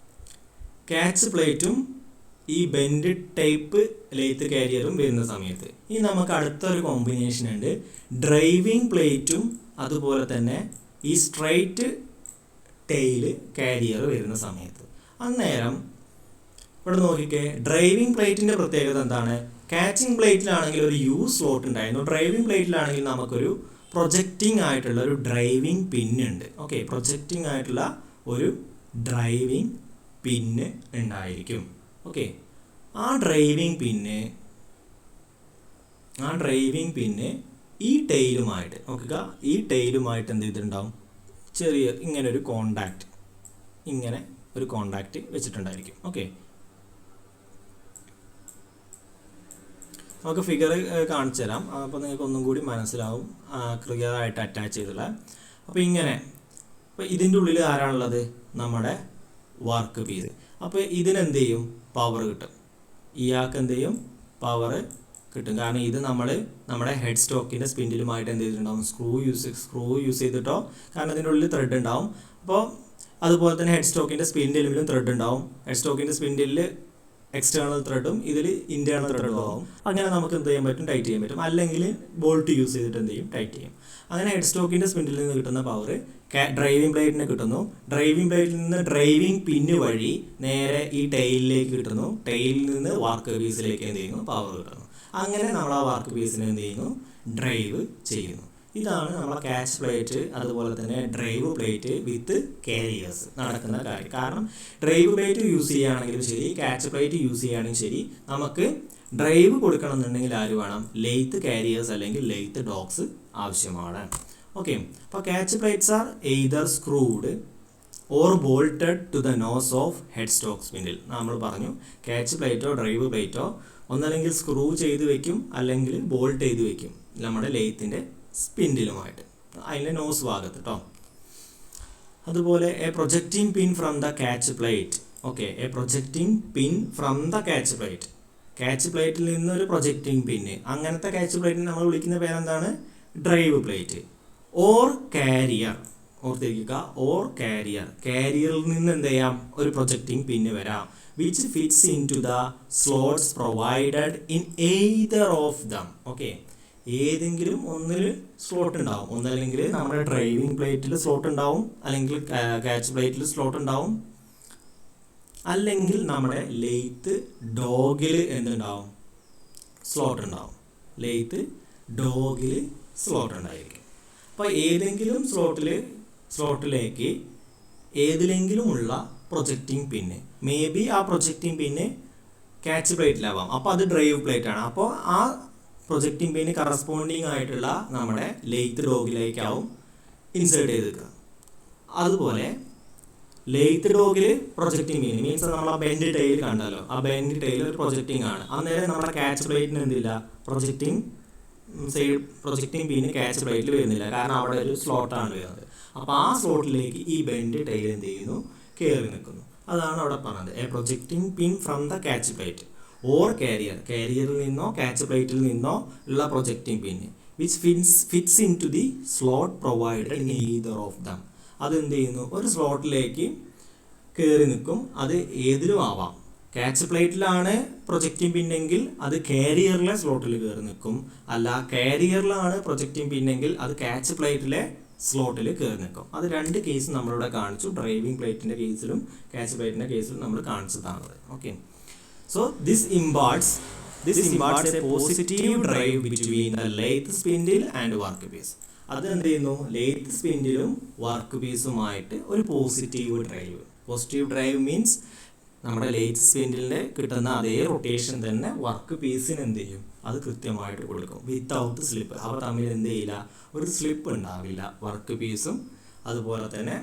ക്യാച്ച് പ്ലേറ്റും ഈ ബെൻഡ് ടൈപ്പ് ലെയ്ത്ത് കാരിയറും വരുന്ന സമയത്ത് ഇനി നമുക്ക് അടുത്തൊരു കോമ്പിനേഷൻ ഉണ്ട്. ഡ്രൈവിംഗ് പ്ലേറ്റും അതുപോലെ തന്നെ ഈ സ്ട്രൈറ്റ് ടെയില് കാരിയർ വരുന്ന സമയത്ത്. അന്നേരം ഇവിടെ നോക്കിക്കേ, ഡ്രൈവിംഗ് പ്ലേറ്റിൻ്റെ പ്രത്യേകത എന്താണ്? കാച്ചിങ് പ്ലേറ്റിലാണെങ്കിൽ ഒരു യു സ്ലോട്ട് ഉണ്ടായിരുന്നു, ഡ്രൈവിംഗ് പ്ലേറ്റിലാണെങ്കിൽ നമുക്കൊരു പ്രൊജക്റ്റിംഗ് ആയിട്ടുള്ള ഒരു ഡ്രൈവിംഗ് പിന്നുണ്ട്. ഓക്കെ, പ്രൊജക്റ്റിംഗ് ആയിട്ടുള്ള ഒരു ഡ്രൈവിംഗ് പിന്ന് ഉണ്ടായിരിക്കും. ഓക്കെ, ആ ഡ്രൈവിംഗ് പിന്ന് ഈ ടെയിലുമായിട്ട് നോക്കുക, ഈ ടെയിലുമായിട്ട് എന്ത് ചെയ്തിട്ടുണ്ടാവും? ചെറിയ ഇങ്ങനെ ഒരു കോണ്ടാക്റ്റ് വെച്ചിട്ടുണ്ടായിരിക്കും. ഓക്കെ, നമുക്ക് ഫിഗർ കാണിച്ചു തരാം, അപ്പോൾ നിങ്ങൾക്ക് ഒന്നും കൂടി മനസ്സിലാവും ക്ലിയർ ആയിട്ട് അറ്റാച്ച് ചെയ്തിട്ടുള്ള. അപ്പോൾ അപ്പോൾ ഇതിൻ്റെ ഉള്ളിൽ ആരാണുള്ളത്? നമ്മുടെ വർക്ക് പീസ്. അപ്പോൾ ഇതിനെന്ത് ചെയ്യും? പവർ കിട്ടും. ഇയാൾക്ക് എന്ത് ചെയ്യും? പവർ കിട്ടും. കാരണം ഇത് നമ്മുടെ ഹെഡ് സ്റ്റോക്കിൻ്റെ സ്പിൻഡിലുമായിട്ട് എന്ത് ചെയ്തിട്ടുണ്ടാവും? സ്ക്രൂ യൂസ് ചെയ്തിട്ടോ, കാരണം ഇതിൻ്റെ ഉള്ളിൽ ത്രെഡ് ഉണ്ടാവും. അപ്പോൾ അതുപോലെ തന്നെ ഹെഡ് സ്റ്റോക്കിൻ്റെ സ്പിൻഡിലും ത്രെഡ് ഉണ്ടാവും. ഹെഡ് സ്റ്റോക്കിൻ്റെ സ്പിൻഡിൽ എക്സ്റ്റേണൽ ത്രെഡും ഇതിൽ ഇൻറ്റേർണൽ ത്രെഡും ആവും. അങ്ങനെ നമുക്ക് എന്ത് ചെയ്യാൻ പറ്റും? ടൈറ്റ് ചെയ്യാൻ പറ്റും. അല്ലെങ്കിൽ ബോൾട്ട് യൂസ് ചെയ്തിട്ട് എന്ത് ചെയ്യും? ടൈറ്റ് ചെയ്യും. അങ്ങനെ ഹെഡ് സ്റ്റോക്കിൻ്റെ സ്പിൻഡിൽ നിന്ന് കിട്ടുന്ന പവർ ഡ്രൈവിംഗ് പ്ലേറ്റിന് കിട്ടുന്നു. ഡ്രൈവിംഗ് പ്ലേറ്റിൽ നിന്ന് ഡ്രൈവിംഗ് പിന്ന് വഴി നേരെ ഈ ടെയിലിലേക്ക് കിട്ടുന്നു. ടെയിലിൽ നിന്ന് വർക്ക് പീസിലേക്ക് എന്ത് ചെയ്യുന്നു? പവർ കിട്ടുന്നു. അങ്ങനെ നമ്മൾ ആ വർക്ക് പീസിനെ എന്ത് ചെയ്യുന്നു? ഡ്രൈവ് ചെയ്യുന്നു. ഇതാണ് നമ്മളെ കാച്ച് പ്ലേറ്റ്, അതുപോലെ തന്നെ ഡ്രൈവ് പ്ലേറ്റ് വിത്ത് കാരിയേഴ്സ് നടക്കുന്ന കാര്യം. കാരണം ഡ്രൈവ് പ്ലേറ്റ് യൂസ് ചെയ്യുകയാണെങ്കിലും ശരി, കാച്ച് പ്ലേറ്റ് യൂസ് ചെയ്യുകയാണെങ്കിലും ശരി, നമുക്ക് ഡ്രൈവ് കൊടുക്കണം എന്നുണ്ടെങ്കിൽ ആര് വേണം? ലെയ്ത്ത് കാരിയേഴ്സ് അല്ലെങ്കിൽ ലെയ്ത്ത് ഡോഗ്സ് ആവശ്യമാണ്. ഓക്കെ, അപ്പോൾ catch plates are either screwed or bolted to the nose of head stock spindle. നമ്മൾ പറഞ്ഞു കാച്ച് പ്ലേറ്റോ ഡ്രൈവ് പ്ലേറ്റോ ഒന്നല്ലെങ്കിൽ സ്ക്രൂ ചെയ്ത് വെക്കും, അല്ലെങ്കിൽ ബോൾട്ട് ചെയ്ത് വെക്കും നമ്മുടെ ലെയ്ത്തിൻ്റെ സ്പിൻഡിലുമായിട്ട്, അതിൻ്റെ നോസ് ഭാഗത്ത് കേട്ടോ. അതുപോലെ a projecting pin from the catch plate. Okay, a projecting pin from the catch plate. Catch പ്ലേറ്റിൽ നിന്നൊരു പ്രൊജക്റ്റിംഗ് പിന്ന്, അങ്ങനത്തെ കാച്ച് പ്ലേറ്റിന് നമ്മൾ വിളിക്കുന്ന പേരെന്താണ്? Drive plate. ഓർ കാരിയർ, ഓർത്തിരിക്കുക, ഓർ കാരിയർ. കാരിയറിൽ നിന്ന് എന്ത് ചെയ്യാം? ഒരു പ്രൊജക്റ്റിംഗ് പിന്ന് വരാം. Which fits into the slots provided in either of them. Okay, ഏതെങ്കിലും ഒന്നിൽ സ്ലോട്ട് ഉണ്ടാവും. ഒന്നല്ലെങ്കിൽ നമ്മുടെ ഡ്രൈവിംഗ് പ്ലേറ്റിൽ സ്ലോട്ട് ഉണ്ടാവും, അല്ലെങ്കിൽ കാച്ച് പ്ലേറ്റിൽ സ്ലോട്ട് ഉണ്ടാവും, അല്ലെങ്കിൽ നമ്മുടെ ലെയ്ത്ത് ഡോഗിൽ എന്തുണ്ടാവും? സ്ലോട്ട് ഉണ്ടാവും. ലെയ്ത്ത് ഡോഗിൽ സ്ലോട്ട് ഉണ്ടായിരിക്കും. അപ്പോൾ ഏതെങ്കിലും സ്ലോട്ടിലേക്ക് ഏതിലെങ്കിലുമുള്ള പ്രൊജക്റ്റിംഗ് പിന്ന്, മേ ബി ആ പ്രൊജക്റ്റിംഗ് പിന്ന് കാച്ച് പ്ലേറ്റിലാവാം, അപ്പോൾ അത് ഡ്രൈവ് പ്ലേറ്റ് ആണ്. അപ്പോൾ ആ പ്രൊജക്റ്റിംഗ് പിന്ന് കറസ്പോണ്ടിങ് ആയിട്ടുള്ള നമ്മുടെ ലെയ്ത്ത് ഡോഗിലേക്കാവും ഇൻസേർട്ട് ചെയ്ത്. അതുപോലെ ലെയ്ത്ത് ഡോഗിൽ പ്രൊജക്റ്റിംഗ് പിന്ന് മീൻസ് നമ്മൾ ആ ബെൻഡ് ടെയിൽ കണ്ടല്ലോ, ആ ബെൻഡ് ടെയിൽ ഒരു പ്രൊജക്റ്റിംഗ് ആണ്. അന്നേരം നമ്മുടെ കാച്ച് പ്ലേറ്റിന് എന്തില്ല? പ്രൊജക്റ്റിംഗ് പിന്ന് കാച്ച് പ്ലേറ്റിൽ വരുന്നില്ല, കാരണം അവിടെ ഒരു സ്ലോട്ടാണ് വരുന്നത്. അപ്പോൾ ആ സ്ലോട്ടിലേക്ക് ഈ ബെൻഡ് ടെയിൽ എന്ത് ചെയ്യുന്നു? കയറി നിൽക്കുന്നു. അതാണ് അവിടെ പറഞ്ഞത്, a projecting pin from the catch plate or carrier. കാരിയറിൽ നിന്നോ കാച്ച് പ്ലേറ്റിൽ നിന്നോ ഉള്ള projecting pin which fits into the slot provided in either of them. അത് എന്ത് ചെയ്യുന്നു? ഒരു സ്ലോട്ടിലേക്ക് കയറി നിൽക്കും. അത് ഏതിലും ആവാം. കാച്ച് പ്ലേറ്റിലാണ് പ്രൊജക്റ്റിംഗ് പിന്നെങ്കിൽ അത് കാരിയറിലെ സ്ലോട്ടിൽ കയറി നിൽക്കും. അല്ല, കാരിയറിലാണ് പ്രൊജക്റ്റിംഗ് പിന്നെങ്കിൽ അത് കാച്ച് പ്ലേറ്റിലെ സ്ലോട്ടിൽ കയറി നിൽക്കും. അത് രണ്ട് കേസ് നമ്മളിവിടെ കാണിച്ചു. ഡ്രൈവിംഗ് പ്ലേറ്റിൻ്റെ കേസിലും കാച്ച് പ്ലേറ്റിൻ്റെ കേസിലും നമ്മൾ കാണിച്ചതാണ്. Okay, so this imparts a positive drive between the lathe spindle and work piece. അത് എന്ത് ചെയ്യുന്നു? ലേത്ത് സ്പിൻഡിലും വർക്ക് പീസുമായിട്ട് ഒരു പോസിറ്റീവ് ഡ്രൈവ് മീൻസ് നമ്മുടെ ലേത്ത് സ്പിൻഡിലിൻ്റെ കിട്ടുന്ന അതേ റൊട്ടേഷൻ തന്നെ വർക്ക് പീസിന് എന്ത് ചെയ്യും? അത് കൃത്യമായിട്ട് കൊടുക്കും വിത്തൗട്ട് സ്ലിപ്പ്. അവ തമ്മിൽ എന്ത് ചെയ്യില്ല? ഒരു സ്ലിപ്പ് ഉണ്ടാവില്ല. വർക്ക് പീസും അതുപോലെ തന്നെ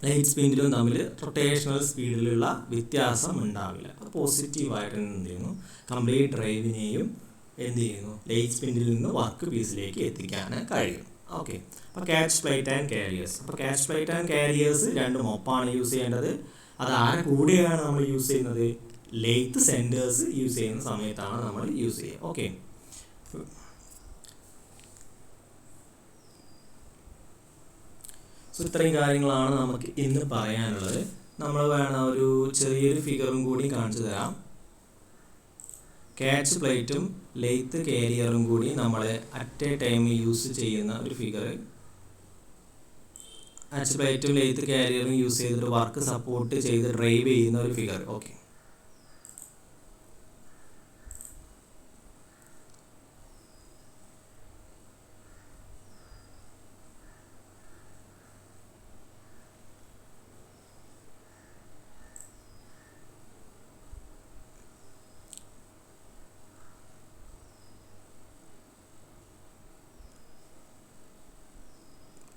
ലൈറ്റ് സ്പിൻഡിലും തമ്മിൽ റൊട്ടേഷണൽ സ്പീഡിലുള്ള വ്യത്യാസം ഉണ്ടാവില്ല. അത് പോസിറ്റീവായിട്ട് എന്ത് ചെയ്യുന്നു? കംപ്ലീറ്റ് ഡ്രൈവിനെയും എന്ത് ചെയ്യുന്നു? ലൈറ്റ് സ്പിൻഡിൽ നിന്ന് വർക്ക് പീസിലേക്ക് എത്തിക്കാൻ കഴിയും. ഓക്കെ, അപ്പോൾ കാച്ച് പ്ലേറ്റ് ആൻഡ് കാരിയേഴ്സ്. അപ്പോൾ കാച്ച് പ്ലേറ്റ് ആൻഡ് കാരിയേഴ്സ് രണ്ടും ഒപ്പാണ് യൂസ് ചെയ്യേണ്ടത്. അത് ആരെ കൂടെയാണ് നമ്മൾ യൂസ് ചെയ്യുന്നത്? ലെയ്ത്ത് സെൻറ്റേഴ്സ് യൂസ് ചെയ്യുന്ന സമയത്താണ് നമ്മൾ യൂസ് ചെയ്യുക. ഓക്കെ, സോ ഇത്രയും കാര്യങ്ങളാണ് നമുക്ക് ഇന്ന് പറയാനുള്ളത്. നമ്മൾ വേണം ഒരു ചെറിയൊരു ഫിഗറും കൂടി കാണിച്ചു തരാം. കാച്ച് പ്ലേറ്റും ലെയ്ത്ത് കാരിയറും കൂടി നമ്മൾ അറ്റ് എ ടൈം യൂസ് ചെയ്യുന്ന ഒരു ഫിഗർ ആച്ച് പ്ലേറ്റും ലെയ്ത്ത് കാരിയറും യൂസ് ചെയ്തിട്ട് വർക്ക് സപ്പോർട്ട് ചെയ്ത് ഡ്രൈവ് ചെയ്യുന്ന ഒരു ഫിഗർ. ഓക്കെ,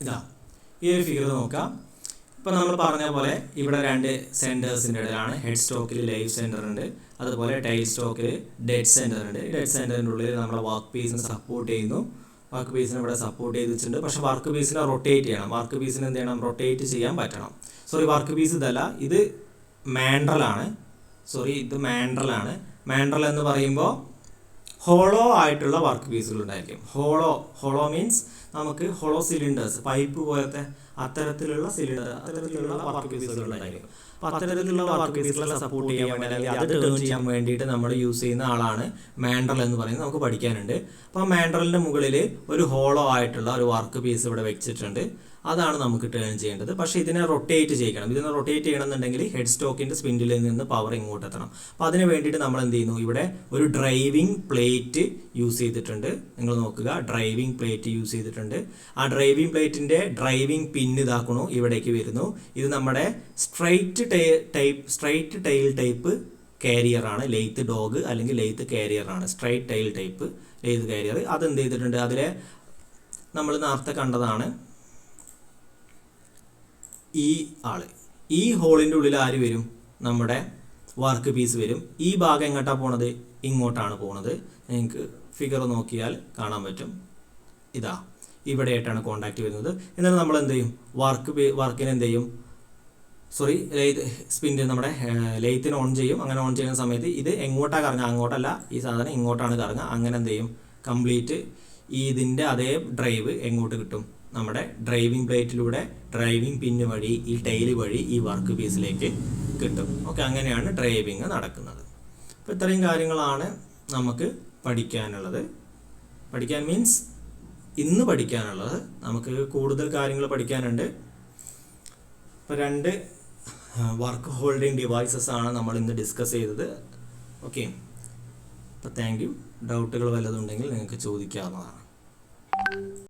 ഇതാ ഈ ഒരു ഫിഗർ നോക്കാം. ഇപ്പം നമ്മൾ പറഞ്ഞ പോലെ ഇവിടെ രണ്ട് സെൻറ്റേഴ്സിൻ്റെ ഇടയിലാണ്. ഹെഡ് സ്റ്റോക്കിൽ ലൈവ് സെൻറ്റർ ഉണ്ട്, അതുപോലെ ടൈൽ സ്റ്റോക്കിൽ ഡെഡ് സെൻറ്റർ ഉണ്ട്. ഡെഡ് സെൻറ്ററിൻ്റെ ഉള്ളിൽ നമ്മുടെ വർക്ക് പീസിനെ സപ്പോർട്ട് ചെയ്യുന്നു. വർക്ക് പീസിനെ ഇവിടെ സപ്പോർട്ട് ചെയ്ത് വെച്ചിട്ടുണ്ട്. പക്ഷേ വർക്ക് പീസിനെ റൊട്ടേറ്റ് ചെയ്യണം. വർക്ക് പീസിനെ എന്ത് ചെയ്യണം? റൊട്ടേറ്റ് ചെയ്യാൻ പറ്റണം. സോറി, വർക്ക് പീസ് ഇതല്ല, ഇത് മാൻഡ്രലാണ്. ഇത് മാൻഡ്രലാണ്. മാൻഡ്രൽ എന്ന് പറയുമ്പോൾ ഹോളോ ആയിട്ടുള്ള വർക്ക് പീസുകൾ ഉണ്ടായിരിക്കും. ഹോളോ മീൻസ് നമുക്ക് ഹോളോ സിലിണ്ടേഴ്സ്, പൈപ്പ് പോലത്തെ അത്തരത്തിലുള്ള വർക്ക് പീസുകൾ ഉണ്ടായിരിക്കും. അപ്പോൾ അത്തരത്തിലുള്ള വർക്ക് പീസുകളെ സപ്പോർട്ട് ചെയ്യാൻ വേണ്ടി അല്ലെങ്കിൽ അത് ടേൺ ചെയ്യാൻ വേണ്ടിയിട്ട് നമ്മൾ യൂസ് ചെയ്യുന്ന ആളാണ് മാൻഡ്രൽ എന്ന് പറയുന്നത്. നമുക്ക് പഠിക്കാനുണ്ട്. അപ്പോൾ മാൻഡ്രലിൻ്റെ മുകളിൽ ഒരു ഹോളോ ആയിട്ടുള്ള ഒരു വർക്ക് പീസ് ഇവിടെ വെച്ചിട്ടുണ്ട്. അതാണ് നമുക്ക് ടേൺ ചെയ്യേണ്ടത്. പക്ഷേ ഇതിനെ റൊട്ടേറ്റ് ചെയ്യണം. ഇതിനെ റൊട്ടേറ്റ് ചെയ്യണമെന്നുണ്ടെങ്കിൽ ഹെഡ് സ്റ്റോക്കിൻ്റെ സ്പിൻഡിലിൽ നിന്ന് പവർ ഇങ്ങോട്ട് എത്തണം. അപ്പോൾ അതിന് വേണ്ടിയിട്ട് നമ്മൾ എന്ത് ചെയ്യുന്നു? ഇവിടെ ഒരു ഡ്രൈവിംഗ് പ്ലേറ്റ് യൂസ് ചെയ്തിട്ടുണ്ട്. നിങ്ങൾ നോക്കുക, ഡ്രൈവിംഗ് പ്ലേറ്റ് യൂസ് ചെയ്തിട്ടുണ്ട്. ആ ഡ്രൈവിംഗ് പ്ലേറ്റിൻ്റെ ഡ്രൈവിംഗ് പിൻ ഇതാക്കണു, ഇവിടേക്ക് വരുന്നു. ഇത് നമ്മുടെ സ്ട്രൈറ്റ് ടൈൽ ടൈപ്പ് കാരിയറാണ്. ലെയ്ത്ത് ഡോഗ് അല്ലെങ്കിൽ ലെയ്ത്ത് കാരിയറാണ്. Straight tail type lathe carrier. അതെന്ത് ചെയ്തിട്ടുണ്ട്? അതിലെ നമ്മൾ നേരത്തെ കണ്ടതാണ് ഈ ഹോളിൻ്റെ ഉള്ളിൽ ആര് വരും? നമ്മുടെ വർക്ക് പീസ് വരും. ഈ ഭാഗം എങ്ങോട്ടാണ് പോണത്? ഇങ്ങോട്ടാണ് പോണത്. നിങ്ങൾക്ക് ഫിഗർ നോക്കിയാൽ കാണാൻ പറ്റും. ഇതാ ഇവിടെയായിട്ടാണ് കോണ്ടാക്ട് വരുന്നത്. എന്നിട്ട് നമ്മൾ എന്ത് ചെയ്യും? വർക്കിന് എന്ത് ചെയ്യും? സ്പിൻ നമ്മുടെ ലെയ്ത്തിന് ഓൺ ചെയ്യും. അങ്ങനെ ഓൺ ചെയ്യുന്ന സമയത്ത് ഇത് എങ്ങോട്ടാണ് കറങ്ങുക? അങ്ങോട്ടല്ല, ഈ സാധനം ഇങ്ങോട്ടാണ് കറങ്ങുക. അങ്ങനെ എന്ത് ചെയ്യും? കംപ്ലീറ്റ് ഇതിൻ്റെ അതേ ഡ്രൈവ് എങ്ങോട്ട് കിട്ടും? നമ്മുടെ ഡ്രൈവിംഗ് പ്ലേറ്റിലൂടെ ഡ്രൈവിംഗ് പിന്ന് വഴി ഈ ടൈല് വഴി ഈ വർക്ക് പീസിലേക്ക് കിട്ടും. ഓക്കെ, അങ്ങനെയാണ് ഡ്രൈവിങ് നടക്കുന്നത്. അപ്പോൾ ഇത്രയും കാര്യങ്ങളാണ് നമുക്ക് പഠിക്കാനുള്ളത്. പഠിക്കാൻ മീൻസ് ഇന്ന് പഠിക്കാനുള്ളത്. നമുക്ക് കൂടുതൽ കാര്യങ്ങൾ പഠിക്കാനുണ്ട്. ഇപ്പോൾ 2 വർക്ക് ഹോൾഡിംഗ് ഡിവൈസസ് ആണ് നമ്മൾ ഇന്ന് ഡിസ്കസ് ചെയ്തത്. ഓക്കെ, അപ്പോൾ താങ്ക് യു. ഡൗട്ടുകൾ വല്ലതുണ്ടെങ്കിൽ നിങ്ങൾക്ക് ചോദിക്കാവുന്നതാണ്.